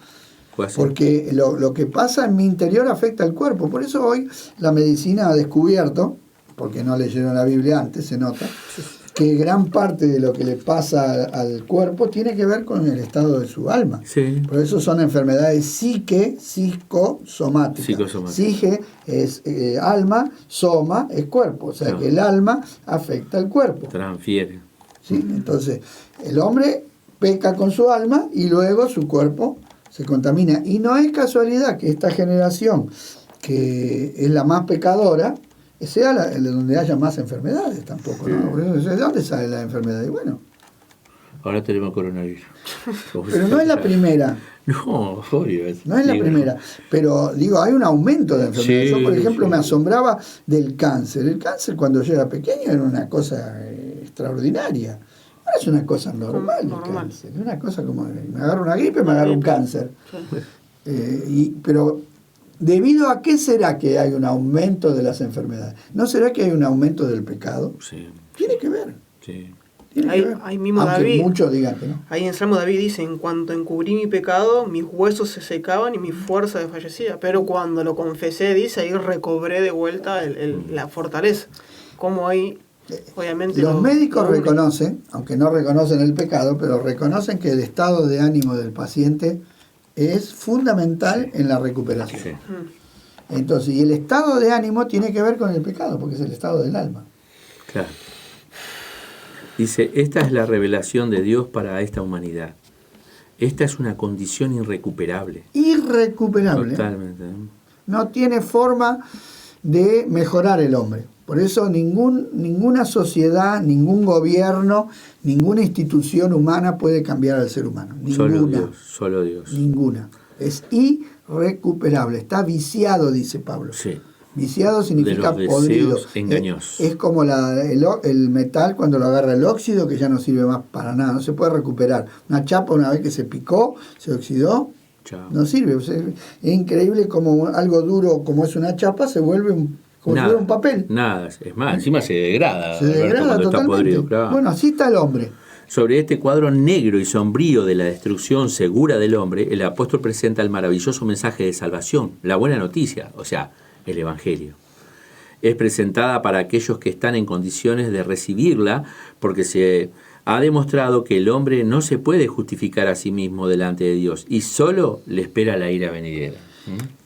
Fue así. porque lo que pasa en mi interior afecta al cuerpo. Por eso hoy la medicina ha descubierto, porque no leyeron la Biblia antes, se nota, que gran parte de lo que le pasa al cuerpo tiene que ver con el estado de su alma. Sí. Por eso son enfermedades psicosomáticas. Psique es alma, soma es cuerpo. O sea, Claro. que el alma afecta al cuerpo. Transfiere. ¿Sí? Entonces, el hombre peca con su alma y luego su cuerpo se contamina. Y no es casualidad que esta generación, que es la más pecadora, sea donde haya más enfermedades tampoco, ¿no? ¿De dónde sale la enfermedad? Y bueno, Ahora tenemos coronavirus. pero no es la primera, No, obvio. no es la primera, pero digo, hay un aumento de enfermedades. Sí, Yo, por ejemplo, sí. me asombraba del cáncer. El cáncer cuando yo era pequeño era una cosa extraordinaria. Ahora es una cosa normal el cáncer. Es una cosa como, me agarro una gripe, me agarro un cáncer. Pero ¿debido a qué será que hay un aumento de las enfermedades? ¿No será que hay un aumento del pecado? Sí. Tiene que ver. Sí. Tiene que ver. Ahí mismo Aunque David, muchos digan que no. ahí en Salmo David dice, en cuanto encubrí mi pecado, mis huesos se secaban y mi fuerza desfallecía. Pero cuando lo confesé, dice, ahí recobré de vuelta la fortaleza. Como ahí, obviamente... Los médicos reconocen, aunque no reconocen el pecado, pero reconocen que el estado de ánimo del paciente es fundamental en la recuperación. Sí. Entonces, y el estado de ánimo tiene que ver con el pecado, porque es el estado del alma. Claro. Dice, esta es la revelación de Dios para esta humanidad. Esta es una condición irrecuperable. Irrecuperable. Totalmente. No tiene forma de mejorar el hombre. Por eso ninguna sociedad, ningún gobierno, ninguna institución humana puede cambiar al ser humano. Ninguna. Solo Dios. Ninguna. Es irrecuperable. Está viciado, dice Pablo. Sí. Viciado significa De los podrido. deseos engañosos. Es como el metal cuando lo agarra el óxido, que ya no sirve más para nada, no se puede recuperar. Una chapa, una vez que se picó, se oxidó, Chao. no sirve. O sea, es increíble como algo duro como es una chapa se vuelve como si fuera un papel. Nada, es más, encima se degrada. Se Alberto, degrada cuando está totalmente. podrido, claro. Bueno, así está el hombre. Sobre este cuadro negro y sombrío de la destrucción segura del hombre, el apóstol presenta el maravilloso mensaje de salvación, la buena noticia, o sea, el Evangelio. Es presentada para aquellos que están en condiciones de recibirla, porque se ha demostrado que el hombre no se puede justificar a sí mismo delante de Dios y solo le espera la ira venidera.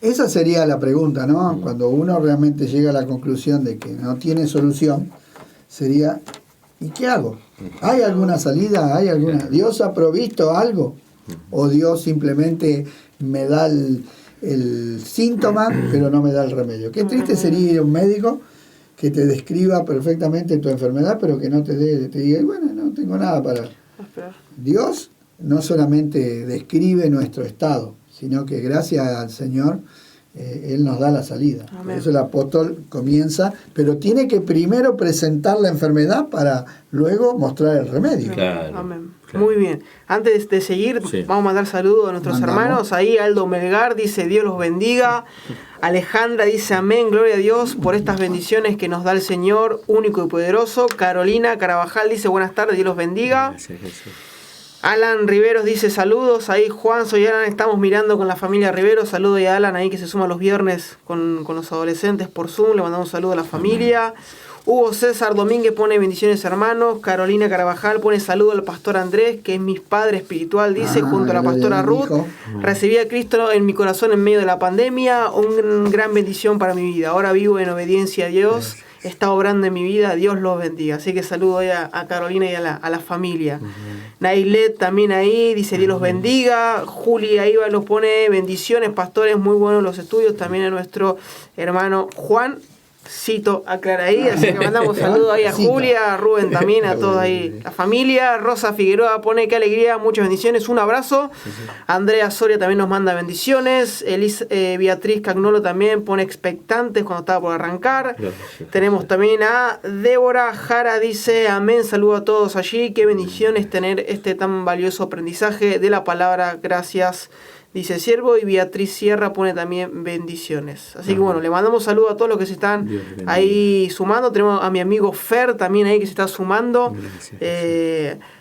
Esa sería la pregunta, ¿no? Cuando uno realmente llega a la conclusión de que no tiene solución, sería, ¿y qué hago? ¿Hay alguna salida? ¿Hay alguna? ¿Dios ha provisto algo? ¿O Dios simplemente me da el síntoma, pero no me da el remedio? Qué triste sería ir a un médico que te describa perfectamente tu enfermedad, pero que no te diga, bueno, no tengo nada para... Dios no solamente describe nuestro estado, sino que gracias al Señor, Él nos da la salida. Amén. Por eso el apóstol comienza, pero tiene que primero presentar la enfermedad para luego mostrar el remedio. Claro. Amén. Claro. Muy bien. Antes de seguir, Sí. vamos a mandar saludos a nuestros Mandamos. hermanos. Ahí Aldo Melgar dice, Dios los bendiga. Alejandra dice, amén, gloria a Dios por estas bendiciones que nos da el Señor, único y poderoso. Carolina Carabajal dice, buenas tardes, Dios los bendiga. Gracias, Jesús. Alan Riveros dice saludos, ahí Juan, soy Alan, estamos mirando con la familia Riveros, saludo a Alan ahí que se suma los viernes con los adolescentes por Zoom, le mandamos un saludo a la familia. Hugo César Domínguez pone bendiciones hermanos, Carolina Carabajal pone saludo al pastor Andrés, que es mi padre espiritual, dice, junto a la pastora Ruth, recibí a Cristo en mi corazón en medio de la pandemia, una gran bendición para mi vida, ahora vivo en obediencia a Dios. Está obrando en mi vida, Dios los bendiga. Así que saludo ahí a Carolina y a la familia. Nailet también ahí, dice Dios los bendiga. Juli ahí nos pone bendiciones, pastores, muy buenos los estudios. También a nuestro hermano Juan Cito aclara ahí, así que mandamos saludos ahí a Julia, a Rubén también, a todos ahí, la familia. Rosa Figueroa pone qué alegría, muchas bendiciones, un abrazo. Andrea Soria también nos manda bendiciones. Beatriz Cagnolo también pone expectantes cuando estaba por arrancar. Tenemos también a Débora Jara, dice amén, saludo a todos allí, qué bendiciones tener este tan valioso aprendizaje de la palabra, gracias. Dice siervo, y Beatriz Sierra pone también bendiciones. Así que bueno, le mandamos saludos a todos los que se están ahí sumando. Tenemos a mi amigo Fer también ahí que se está sumando.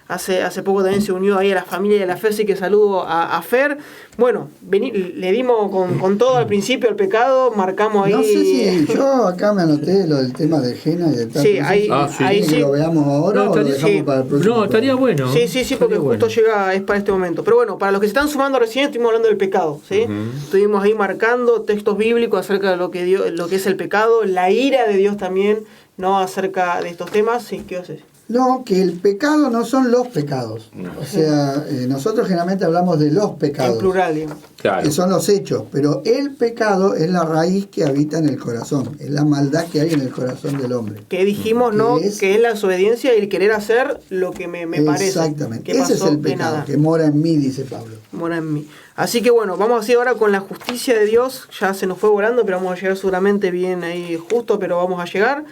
Hace poco también se unió ahí a la familia de la fe, así que saludo a Fer. Bueno, le dimos con todo al principio el pecado, marcamos ahí... No sé si yo acá me anoté lo del tema de Jena y del tal. Sí, ahí sí. ¿Lo veamos ahora o lo dejamos para el próximo? No, estaría bueno. Sí, porque justo llega, es para este momento. Pero bueno, para los que se están sumando recién, estuvimos hablando del pecado, ¿sí? Estuvimos ahí marcando textos bíblicos acerca de lo que es el pecado, la ira de Dios también, ¿no? Acerca de estos temas. Sí, ¿qué haces? No, que el pecado no son los pecados. O sea, nosotros generalmente hablamos de los pecados. En plural, digamos. Claro. Que son los hechos, pero el pecado es la raíz que habita en el corazón, es la maldad que hay en el corazón del hombre. Que dijimos, ¿no? Que es la desobediencia y el querer hacer lo que me parece. Exactamente, que ese es el pecado, que mora en mí, dice Pablo. Mora en mí. Así que bueno, vamos así ahora con la justicia de Dios. Ya se nos fue volando, pero vamos a llegar seguramente bien ahí justo, pero vamos a llegar.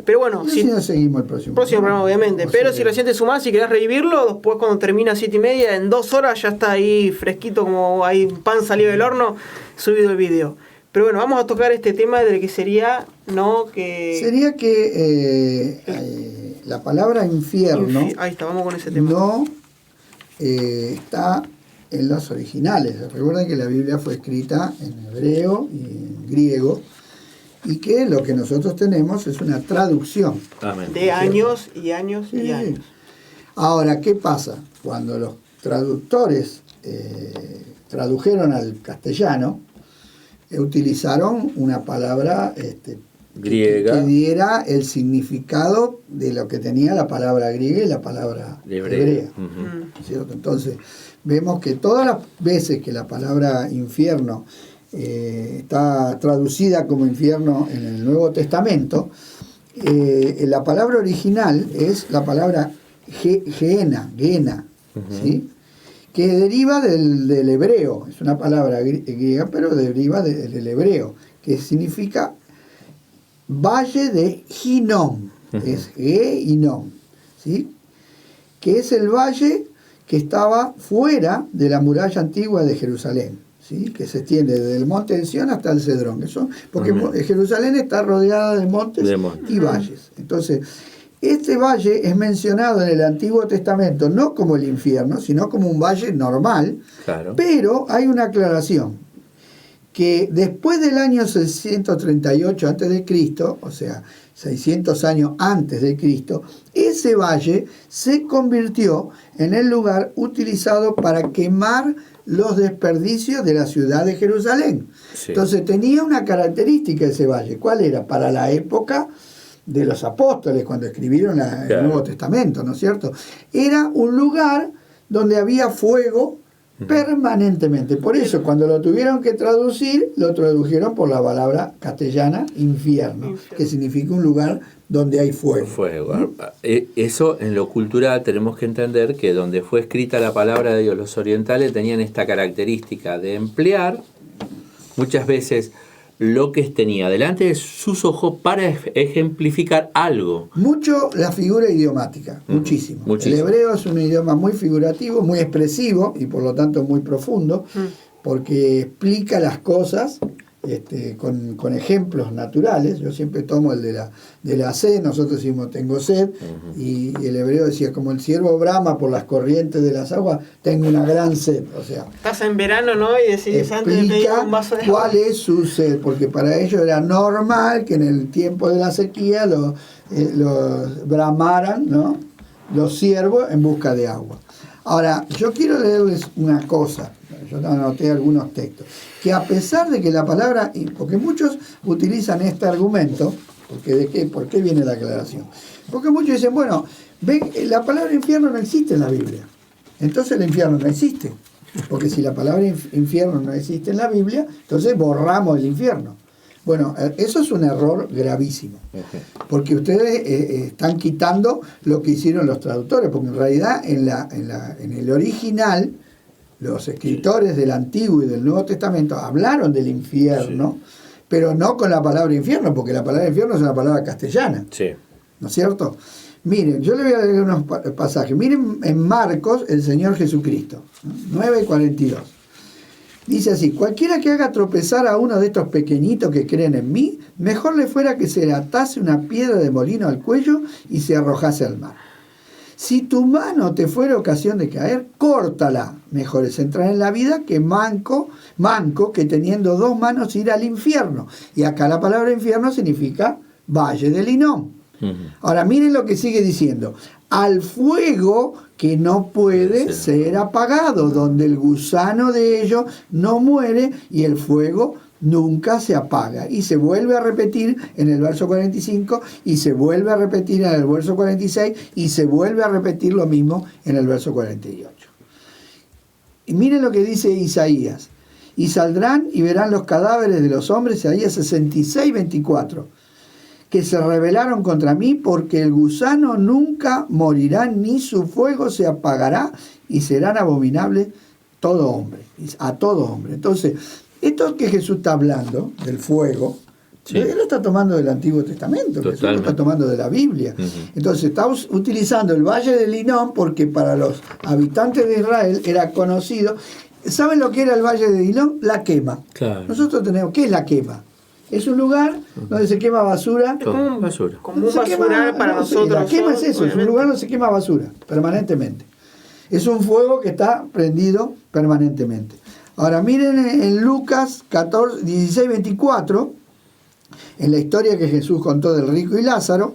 Pero bueno, si no seguimos el próximo programa, obviamente. Pero si recién te sumás, si querés revivirlo, después cuando termina 7:30, en 2 horas ya está ahí fresquito, como hay pan salido del horno, subido el video. Pero bueno, vamos a tocar este tema de que sería, ¿no? Sería que la palabra infierno ahí está, vamos con ese tema. No está en los originales. Recuerden que la Biblia fue escrita en hebreo y en griego, y que lo que nosotros tenemos es una traducción. Amén. De años y años y años. Ahora, ¿qué pasa? Cuando los traductores tradujeron al castellano, utilizaron una palabra griega que diera el significado de lo que tenía la palabra griega y la palabra hebrea. ¿Cierto? Entonces, vemos que todas las veces que la palabra infierno está traducida como infierno en el Nuevo Testamento, la palabra original es la palabra Gehenna, ¿sí? Que deriva del hebreo, es una palabra griega, pero deriva del hebreo, que significa valle de Hinnom, es Hinnom, ¿sí? Que es el valle que estaba fuera de la muralla antigua de Jerusalén, ¿sí? Que se extiende desde el monte de Sión hasta el Cedrón, porque Jerusalén está rodeada de montes y valles. Entonces, este valle es mencionado en el Antiguo Testamento no como el infierno, sino como un valle normal, claro. Pero hay una aclaración, que después del año 638 a.C., o sea, 600 años antes de Cristo, ese valle se convirtió en el lugar utilizado para quemar los desperdicios de la ciudad de Jerusalén. Sí. Entonces tenía una característica ese valle. ¿Cuál era? Para la época de los apóstoles, cuando escribieron el Nuevo Testamento, ¿no es cierto? Era un lugar donde había fuego permanentemente. Por eso, cuando lo tuvieron que traducir, lo tradujeron por la palabra castellana infierno, que significa un lugar donde hay fuego. Fuego. Eso en lo cultural tenemos que entender que donde fue escrita la palabra de Dios, los orientales tenían esta característica de emplear muchas veces lo que tenía delante de sus ojos para ejemplificar algo. Mucho la figura idiomática, muchísimo. El hebreo es un idioma muy figurativo, muy expresivo y por lo tanto muy profundo, porque explica las cosas con ejemplos naturales. Yo siempre tomo el de la sed. Nosotros decimos tengo sed, y el hebreo decía, como el ciervo brama por las corrientes de las aguas, tengo una gran sed. O sea, estás en verano, ¿no? Y decís, antes de pedir un vaso de agua, cuál es su sed, porque para ellos era normal que en el tiempo de la sequía los bramaran, ¿no?, los ciervos en busca de agua. Ahora, yo quiero leerles una cosa. Yo anoté algunos textos, que a pesar de que la palabra, porque muchos utilizan este argumento, ¿por qué viene la aclaración? Porque muchos dicen, bueno, ven, la palabra infierno no existe en la Biblia, entonces el infierno no existe, porque si la palabra infierno no existe en la Biblia, entonces borramos el infierno. Bueno, eso es un error gravísimo, porque ustedes están quitando lo que hicieron los traductores, porque en realidad en el original, los escritores del Antiguo y del Nuevo Testamento hablaron del infierno, pero no con la palabra infierno, porque la palabra infierno es una palabra castellana, ¿no es cierto? Miren, yo le voy a leer unos pasajes. Miren en Marcos, el Señor Jesucristo, 9:42. Dice así: cualquiera que haga tropezar a uno de estos pequeñitos que creen en mí, mejor le fuera que se le atase una piedra de molino al cuello y se arrojase al mar. Si tu mano te fuera ocasión de caer, córtala. Mejor es entrar en la vida que manco que teniendo dos manos ir al infierno. Y acá la palabra infierno significa valle del Hinnom. Ahora miren lo que sigue diciendo: al fuego que no puede ser apagado, donde el gusano de ellos no muere y el fuego nunca se apaga. Y se vuelve a repetir en el verso 45, y se vuelve a repetir en el verso 46, y se vuelve a repetir lo mismo en el verso 48. Y miren lo que dice Isaías: y saldrán y verán los cadáveres de los hombres, Isaías 66:24, que se rebelaron contra mí, porque el gusano nunca morirá, ni su fuego se apagará, y serán abominables todo hombre, a todo hombre. Entonces, esto que Jesús está hablando, del fuego, él lo está tomando del Antiguo Testamento, Jesús lo está tomando de la Biblia. Entonces está utilizando el Valle del Hinnom porque para los habitantes de Israel era conocido. ¿Saben lo que era el Valle del Hinnom? La quema. Claro. Nosotros tenemos, ¿qué es la quema? Es un lugar donde se quema basura. Como un basural quema, para nosotros. La quema es eso, es un lugar donde se quema basura permanentemente. Es un fuego que está prendido permanentemente. Ahora miren en Lucas 16:24, en la historia que Jesús contó del rico y Lázaro.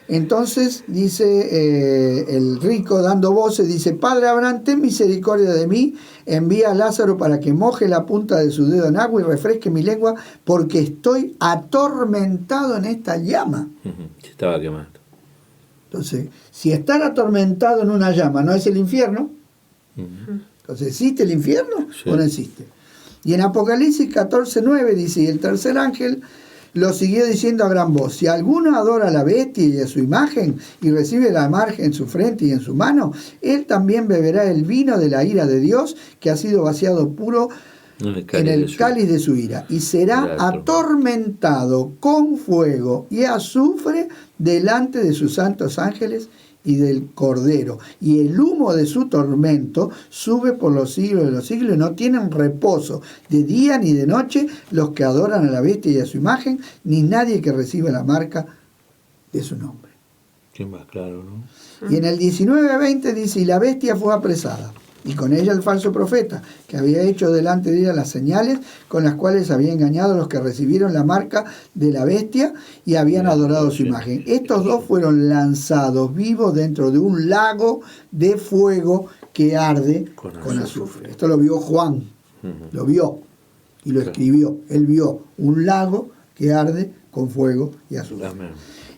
Entonces dice el rico dando voces, dice: Padre Abraham, ten misericordia de mí, envía a Lázaro para que moje la punta de su dedo en agua y refresque mi lengua, porque estoy atormentado en esta llama. Se estaba quemando. Entonces, si estar atormentado en una llama no es el infierno, entonces, ¿existe el infierno o no existe? Y en Apocalipsis 14:9 dice: y el tercer ángel lo siguió diciendo a gran voz: si alguno adora a la bestia y a su imagen y recibe la marca en su frente y en su mano, él también beberá el vino de la ira de Dios, que ha sido vaciado puro en el cáliz de su ira, y será atormentado con fuego y azufre delante de sus santos ángeles y del Cordero, y el humo de su tormento sube por los siglos de los siglos, y no tienen reposo de día ni de noche los que adoran a la bestia y a su imagen, ni nadie que reciba la marca de su nombre. Qué más claro, ¿no? Y en el 19:20 dice: y la bestia fue apresada, y con ella el falso profeta, que había hecho delante de ella las señales con las cuales había engañado a los que recibieron la marca de la bestia y habían adorado su imagen. Estos dos fueron lanzados vivos dentro de un lago de fuego que arde con azufre. Esto lo vio Juan, lo vio y lo escribió. Él vio un lago que arde con fuego y azufre. Amén.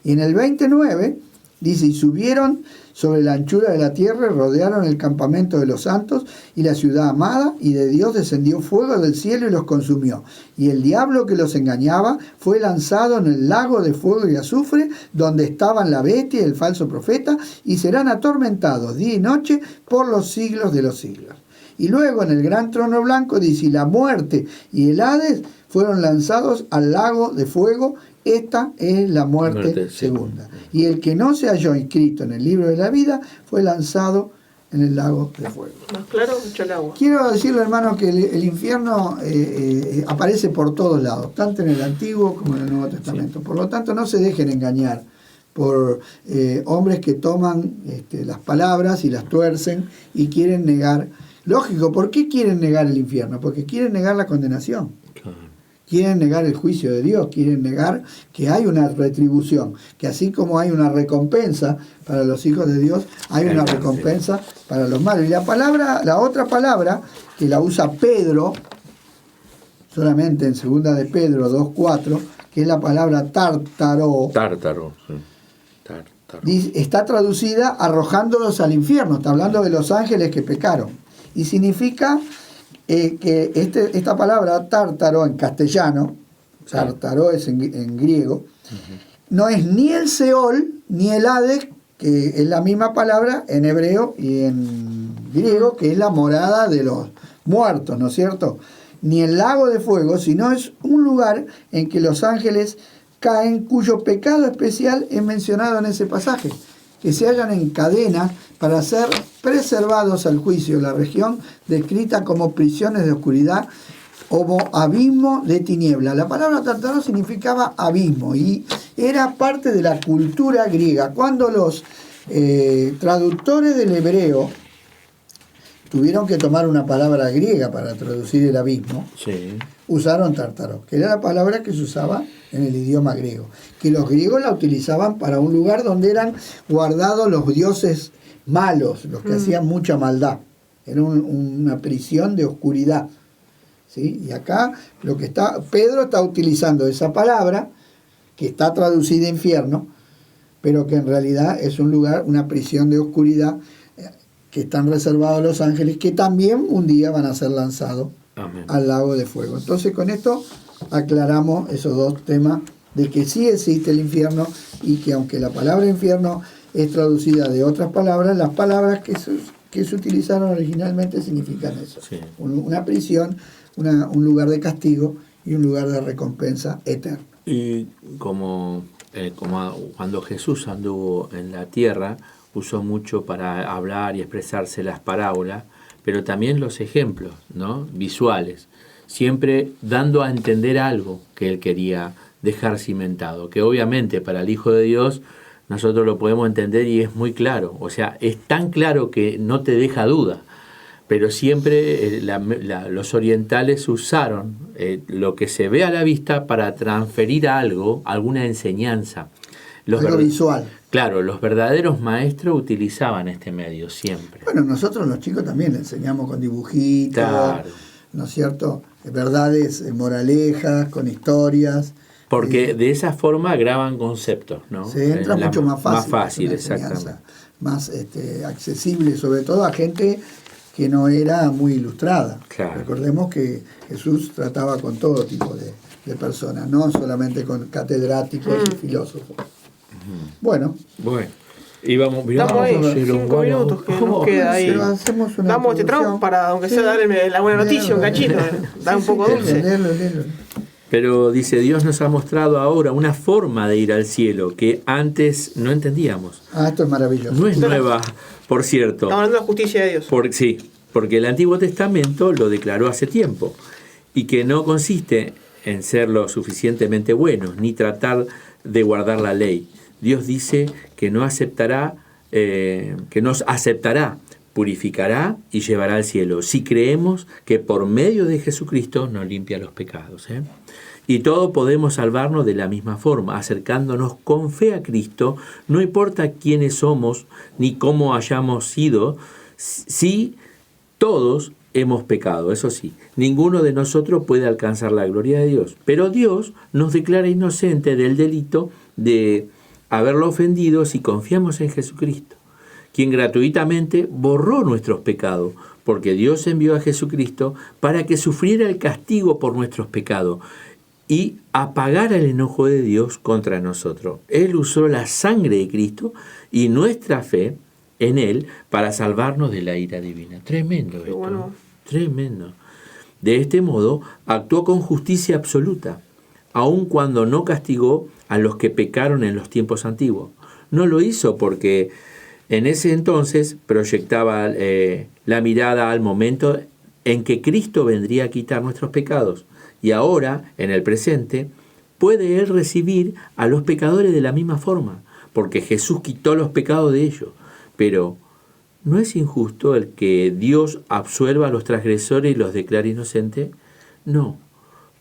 Y en el 29 dice, y subieron sobre la anchura de la tierra y rodearon el campamento de los santos y la ciudad amada, y de Dios descendió fuego del cielo y los consumió. Y el diablo que los engañaba fue lanzado en el lago de fuego y azufre, donde estaban la bestia y el falso profeta, y serán atormentados día y noche por los siglos de los siglos. Y luego en el gran trono blanco dice, y la muerte y el Hades fueron lanzados al lago de fuego. Esta es la muerte segunda. Y el que no se halló inscrito en el libro de la vida fue lanzado en el lago de fuego. Más claro, echa el agua. Quiero decirle, hermano, que el infierno aparece por todos lados, tanto en el Antiguo como en el Nuevo Testamento. Por lo tanto, no se dejen engañar por hombres que toman las palabras y las tuercen y quieren negar. Lógico, ¿por qué quieren negar el infierno? Porque quieren negar la condenación. Quieren negar el juicio de Dios, quieren negar que hay una retribución, que así como hay una recompensa para los hijos de Dios, hay una recompensa para los malos. Y la otra palabra que la usa Pedro, solamente en 2 de Pedro 2:4, que es la palabra tártaro. Tártaro, sí. Tártaro. Está traducida arrojándolos al infierno. Está hablando de los ángeles que pecaron. Y significa que esta palabra tártaro en castellano, tártaro es en griego, no es ni el Seol ni el Hades, que es la misma palabra en hebreo y en griego, que es la morada de los muertos, ¿no es cierto? Ni el lago de fuego, sino es un lugar en que los ángeles caen, cuyo pecado especial es mencionado en ese pasaje, que se hallan en cadenas para ser preservados al juicio, la región descrita como prisiones de oscuridad o como abismo de tiniebla. La palabra tártaro significaba abismo y era parte de la cultura griega. Cuando los traductores del hebreo tuvieron que tomar una palabra griega para traducir el abismo, sí, usaron tártaro, que era la palabra que se usaba en el idioma griego, que los griegos la utilizaban para un lugar donde eran guardados los dioses malos, los que hacían mucha maldad. Era una prisión de oscuridad, ¿sí? Y acá Pedro está utilizando esa palabra que está traducida infierno, pero que en realidad es un lugar, una prisión de oscuridad, que están reservados a los ángeles, que también un día van a ser lanzados al lago de fuego. Entonces, con esto aclaramos esos dos temas de que sí existe el infierno y que aunque la palabra infierno es traducida de otras palabras, las palabras que se utilizaron originalmente significan eso. Sí. Una prisión, un lugar de castigo y un lugar de recompensa eterna. Y como cuando Jesús anduvo en la tierra, usó mucho para hablar y expresarse las parábolas, pero también los ejemplos, ¿no?, visuales, siempre dando a entender algo que él quería dejar cimentado, que obviamente para el Hijo de Dios nosotros lo podemos entender y es muy claro, o sea, es tan claro que no te deja duda, pero siempre los orientales usaron lo que se ve a la vista para transferir algo, alguna enseñanza. Algo visual. Claro, los verdaderos maestros utilizaban este medio siempre. Bueno, nosotros los chicos también le enseñamos con dibujitos, claro, ¿no es cierto? Verdades, moralejas, con historias. Porque de esa forma graban conceptos, ¿no? Se entra mucho más fácil. Más fácil, exactamente. Más accesible, sobre todo a gente que no era muy ilustrada. Claro. Recordemos que Jesús trataba con todo tipo de personas, no solamente con catedráticos y filósofos. Bueno, y vamos ahí, 5 minutos que nos queda ahí. Damos este tramo para, aunque sea, darle la buena noticia, un cachito, da un poco dulce. Léelo. Pero dice, Dios nos ha mostrado ahora una forma de ir al cielo que antes no entendíamos. Esto es maravilloso. No es nueva, por cierto. Estamos hablando de la justicia de Dios. Sí, porque el Antiguo Testamento lo declaró hace tiempo, y que no consiste en ser lo suficientemente buenos, ni tratar de guardar la ley. Dios dice que nos aceptará purificará y llevará al cielo, si creemos que por medio de Jesucristo nos limpia los pecados. Y todos podemos salvarnos de la misma forma, acercándonos con fe a Cristo, no importa quiénes somos ni cómo hayamos sido, si todos hemos pecado, eso sí, ninguno de nosotros puede alcanzar la gloria de Dios, pero Dios nos declara inocente del delito de haberlo ofendido si confiamos en Jesucristo, quien gratuitamente borró nuestros pecados, porque Dios envió a Jesucristo para que sufriera el castigo por nuestros pecados y apagara el enojo de Dios contra nosotros. Él usó la sangre de Cristo y nuestra fe en Él para salvarnos de la ira divina. Tremendo esto. Bueno. Tremendo. De este modo, actuó con justicia absoluta, aun cuando no castigó a los que pecaron en los tiempos antiguos. No lo hizo porque en ese entonces proyectaba la mirada al momento en que Cristo vendría a quitar nuestros pecados. Y ahora, en el presente, puede Él recibir a los pecadores de la misma forma, porque Jesús quitó los pecados de ellos. Pero ¿no es injusto el que Dios absuelva a los transgresores y los declare inocentes? No,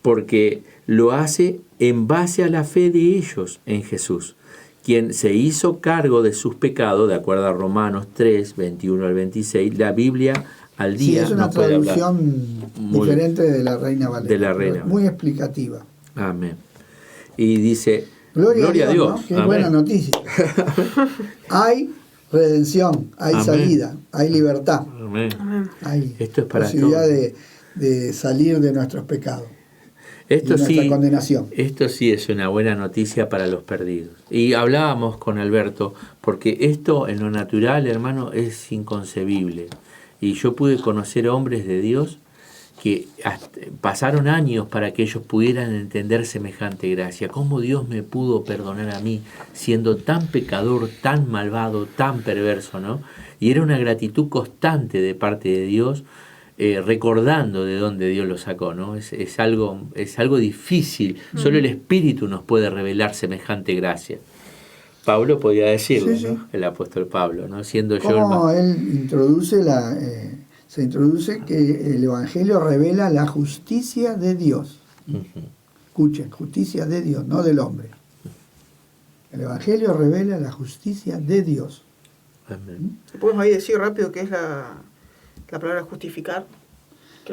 porque lo hace en base a la fe de ellos en Jesús, quien se hizo cargo de sus pecados, de acuerdo a Romanos 3, 21 al 26, la Biblia al día. Sí, es una traducción diferente de la Reina Valera. De la Reina. Muy explicativa. Amén. Y dice, Gloria a Dios. ¿No? Qué buena noticia. Hay redención, hay salida, hay libertad. Amén. Hay Esto es para posibilidad de salir de nuestros pecados. Esto sí, condenación. Esto sí es una buena noticia para los perdidos. Y hablábamos con Alberto, porque esto en lo natural, hermano, es inconcebible. Y yo pude conocer hombres de Dios que pasaron años para que ellos pudieran entender semejante gracia. ¿Cómo Dios me pudo perdonar a mí siendo tan pecador, tan malvado, tan perverso, ¿no? Y era una gratitud constante de parte de Dios, recordando de dónde Dios lo sacó, ¿no? Es algo difícil. Solo el Espíritu nos puede revelar semejante gracia. Pablo podía decirlo, sí, ¿no? Sí. El apóstol Pablo, ¿no? Siendo yo él introduce se introduce que el Evangelio revela la justicia de Dios. Escuchen, justicia de Dios, no del hombre. El Evangelio revela la justicia de Dios. Amén. ¿Podemos ahí decir rápido qué es la palabra justificar?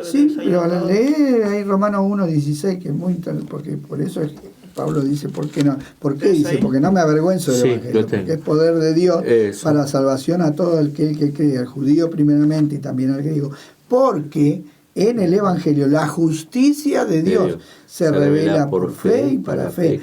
Sí, pero al leer ahí Romanos 1:16, que es muy interesante, porque por eso es que Pablo dice, ¿por qué no? ¿Por qué dice? Porque no me avergüenzo del Evangelio, porque es poder de Dios para salvación a todo el que cree, al judío primeramente y también al griego, porque en el Evangelio la justicia de Dios se revela por fe y para fe,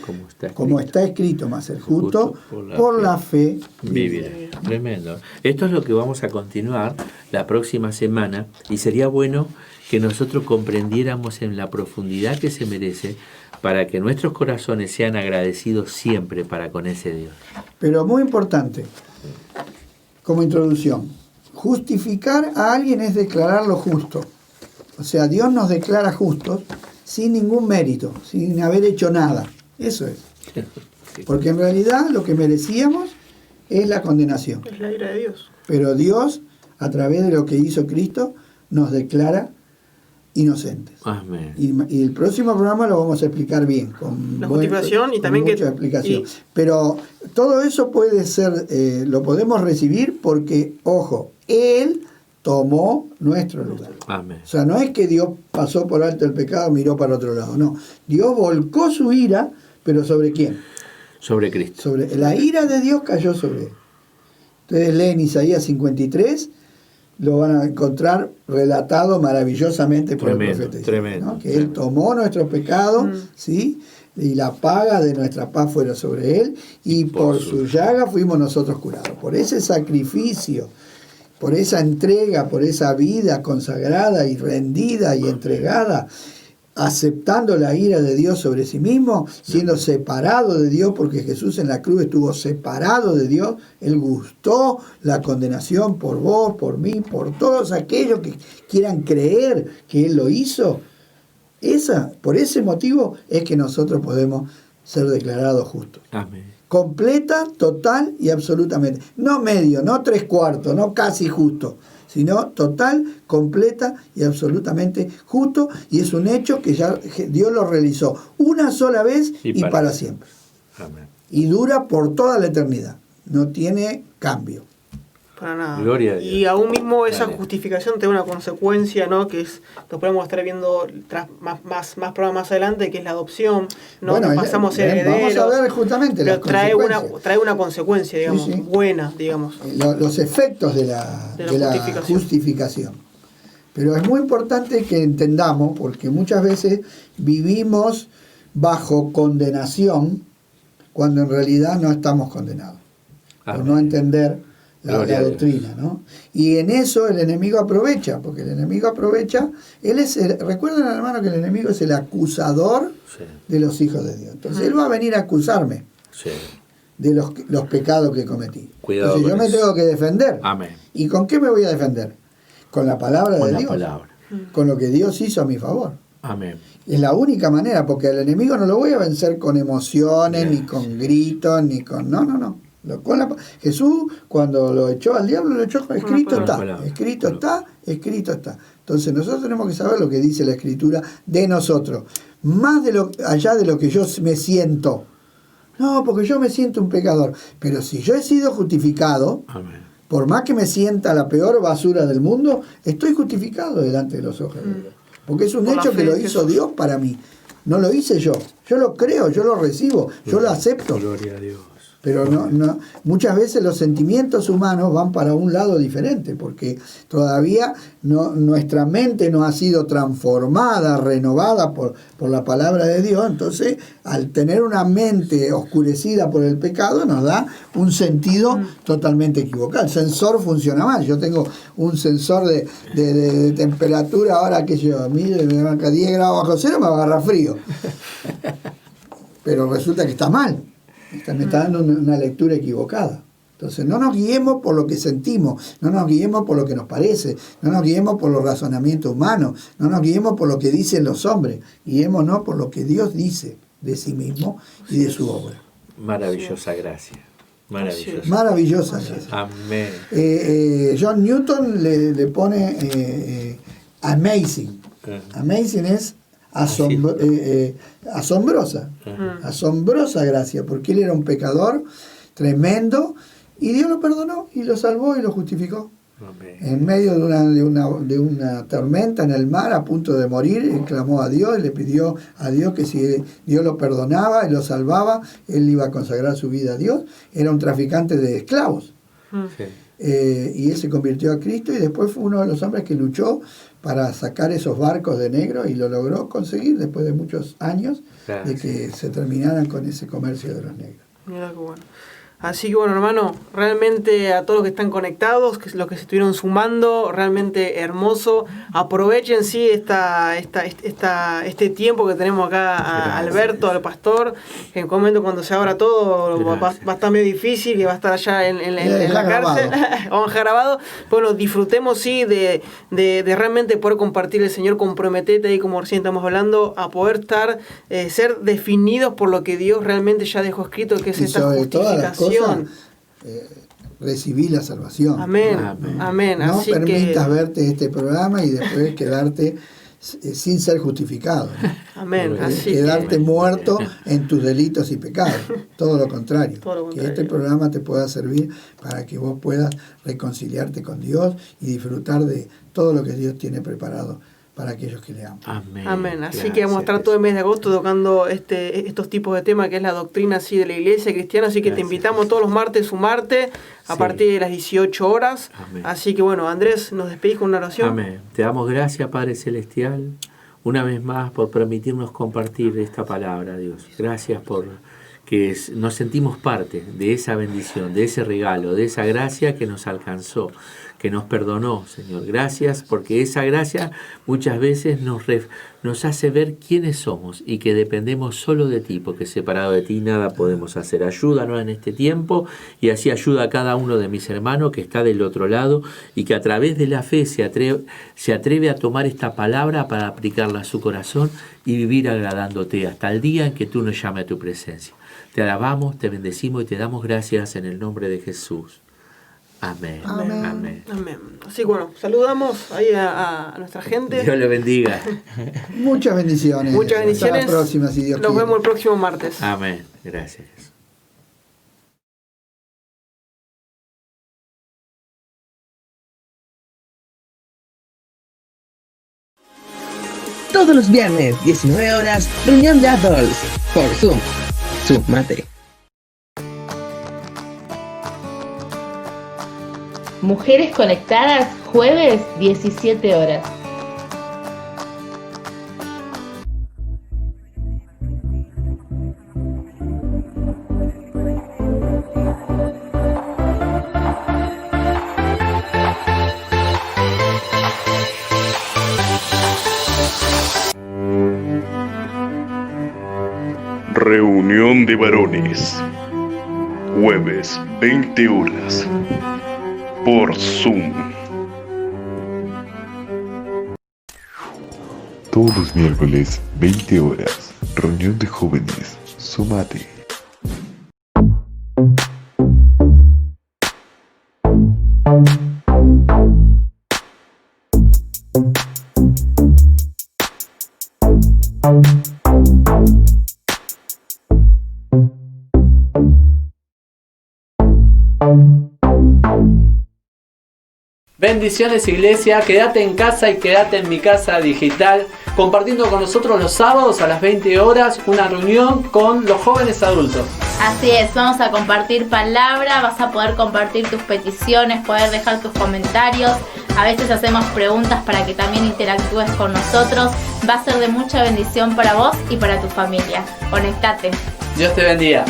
como está escrito, más el justo por la fe vivirá. Tremendo. Esto es lo que vamos a continuar la próxima semana, y sería bueno que nosotros comprendiéramos en la profundidad que se merece, para que nuestros corazones sean agradecidos siempre para con ese Dios. Pero muy importante, como introducción, justificar a alguien es declararlo justo. O sea, Dios nos declara justos sin ningún mérito, sin haber hecho nada. Eso es. Porque en realidad lo que merecíamos es la condenación. Es la ira de Dios. Pero Dios, a través de lo que hizo Cristo, nos declara inocentes. Amén. Y el próximo programa lo vamos a explicar bien, con la justificación y también mucha explicación. Pero todo eso puede ser, lo podemos recibir porque, ojo, Él tomó nuestro lugar. Amén. O sea, no es que Dios pasó por alto el pecado, miró para otro lado, no. Dios volcó su ira, pero ¿sobre quién? Sobre Cristo. Sobre la ira de Dios cayó sobre Él. Ustedes leen Isaías 53, lo van a encontrar relatado maravillosamente por el profeta Isaías, ¿no? Que Él tomó nuestros pecados, ¿sí? Y la paga de nuestra paz fuera sobre Él, y por su llaga fuimos nosotros curados. Por ese sacrificio, por esa entrega, por esa vida consagrada y rendida y entregada, aceptando la ira de Dios sobre sí mismo, siendo separado de Dios, porque Jesús en la cruz estuvo separado de Dios. Él gustó la condenación por vos, por mí, por todos aquellos que quieran creer que Él lo hizo. Por ese motivo es que nosotros podemos ser declarados justos. Amén. Completa, total y absolutamente. No medio, no 3/4, no casi justo. sino total, completa y absolutamente justo, y es un hecho que ya Dios lo realizó una sola vez y para siempre. Amén. Y dura por toda la eternidad, no tiene cambio. Para nada. Gloria a Dios. Y aún mismo esa Dale. justificación tiene una consecuencia, ¿no? Que es, lo podemos estar viendo más programas más adelante, que es la adopción, ¿no? Bueno, Pasamos a ser herederos. vamos a ver justamente las pero consecuencias. trae una consecuencia, digamos, Sí, sí. buena, digamos. Los efectos de la justificación. Pero es muy importante que entendamos, porque muchas veces vivimos bajo condenación cuando en realidad no estamos condenados, por no entender la doctrina, ¿no? Y en eso el enemigo aprovecha, porque el enemigo aprovecha, recuerden, hermano, que el enemigo es el acusador de los hijos de Dios. Entonces él va a venir a acusarme de los pecados que cometí. Cuidado. Entonces yo me tengo que defender. Amén. ¿Y con qué me voy a defender? Con la palabra de Dios. Con lo que Dios hizo a mi favor. Amén. Es la única manera, porque al enemigo no lo voy a vencer con emociones, ni con gritos, ni con... No. Jesús, cuando lo echó al diablo, lo echó con escrito está. Escrito está. Entonces nosotros tenemos que saber lo que dice la Escritura de nosotros. Más allá de lo que yo me siento. No, porque yo me siento un pecador. Pero si yo he sido justificado... Amén. Por más que me sienta la peor basura del mundo, estoy justificado delante de los ojos de Dios. Porque es un hecho que lo hizo Dios para mí. No lo hice yo. Yo lo creo, yo lo recibo, yo lo acepto. Gloria a Dios. Pero no, muchas veces los sentimientos humanos van para un lado diferente, porque todavía nuestra mente no ha sido transformada, renovada por la palabra de Dios. Entonces, al tener una mente oscurecida por el pecado, nos da un sentido totalmente equivocado. El sensor funciona mal. Yo tengo un sensor de temperatura, ahora que yo mire, me marca 10 grados bajo cero, me va a agarrar frío. Pero resulta que está mal. Me está dando una lectura equivocada. Entonces no nos guiemos por lo que sentimos, no nos guiemos por lo que nos parece, no nos guiemos por los razonamientos humanos, no nos guiemos por lo que dicen los hombres, guiémonos por lo que Dios dice de sí mismo y de su obra. Maravillosa gracia. Maravillosa gracia. Amén. John Newton le pone amazing. Amazing es asombrosa. Asombrosa gracia, porque él era un pecador tremendo y Dios lo perdonó y lo salvó y lo justificó. Amén. En medio de una tormenta en el mar, a punto de morir, él clamó a Dios y le pidió a Dios que si Dios lo perdonaba y lo salvaba, él iba a consagrar su vida a Dios. Era un traficante de esclavos. Sí. Y él se convirtió a Cristo y después fue uno de los hombres que luchó para sacar esos barcos de negro y lo logró conseguir después de muchos años. Gracias. De que se terminaran con ese comercio de los negros. Mira qué bueno. Así que bueno, hermano, realmente a todos los que están conectados, que los que se estuvieron sumando, realmente hermoso. Aprovechen este tiempo que tenemos acá a Alberto, al pastor. En un momento cuando se abra todo va a estar medio difícil, que va a estar allá en la cárcel. Vamos a dejar grabado. Bueno, disfrutemos de realmente poder compartir el Señor. Comprometete ahí, como recién estamos hablando, a poder ser definidos por lo que Dios realmente ya dejó escrito, que es esta justificación. Recibí la salvación. Amén. No así permitas verte este programa y después quedarte sin ser justificado, ¿no? Amén. Así quedarte muerto en tus delitos y pecados. Todo lo contrario. Que este programa te pueda servir para que vos puedas reconciliarte con Dios y disfrutar de todo lo que Dios tiene preparado para aquellos que le aman. Amén. Así que vamos a estar todo el mes de agosto tocando estos tipos de temas, que es la doctrina así de la iglesia cristiana. Así que te invitamos todos los martes a sumarte a partir de las 18 horas. Amén. Así que bueno, Andrés, nos despedís con una oración. Amén. Te damos gracias, Padre Celestial, una vez más por permitirnos compartir esta palabra, Dios. Gracias por que nos sentimos parte de esa bendición, de ese regalo, de esa gracia que nos alcanzó, que nos perdonó, Señor. Gracias, porque esa gracia muchas veces nos hace ver quiénes somos y que dependemos solo de ti, porque separado de ti nada podemos hacer. Ayúdanos en este tiempo y así ayuda a cada uno de mis hermanos que está del otro lado y que a través de la fe se atreve a tomar esta palabra para aplicarla a su corazón y vivir agradándote hasta el día en que tú nos llames a tu presencia. Te alabamos, te bendecimos y te damos gracias en el nombre de Jesús. Amén. Amén. Amén. Amén. Así que bueno, saludamos ahí a nuestra gente. Dios le bendiga. Muchas bendiciones. Muchas bendiciones. Hasta la próxima, si Dios Nos quiere. vemos el próximo martes. Amén. Gracias. Todos los viernes, 19 horas, reunión de adults por Zoom. Súmate. Mujeres Conectadas, jueves, 17 horas. Reunión de varones. Jueves, 20 horas. Por Zoom. Todos los miércoles, 20 horas. Reunión de jóvenes. Súmate. Bendiciones, iglesia, quédate en casa y quédate en mi casa digital, compartiendo con nosotros los sábados a las 20 horas una reunión con los jóvenes adultos. Así es, vamos a compartir palabra, vas a poder compartir tus peticiones, poder dejar tus comentarios. A veces hacemos preguntas para que también interactúes con nosotros. Va a ser de mucha bendición para vos y para tu familia. Conectate. Dios te bendiga.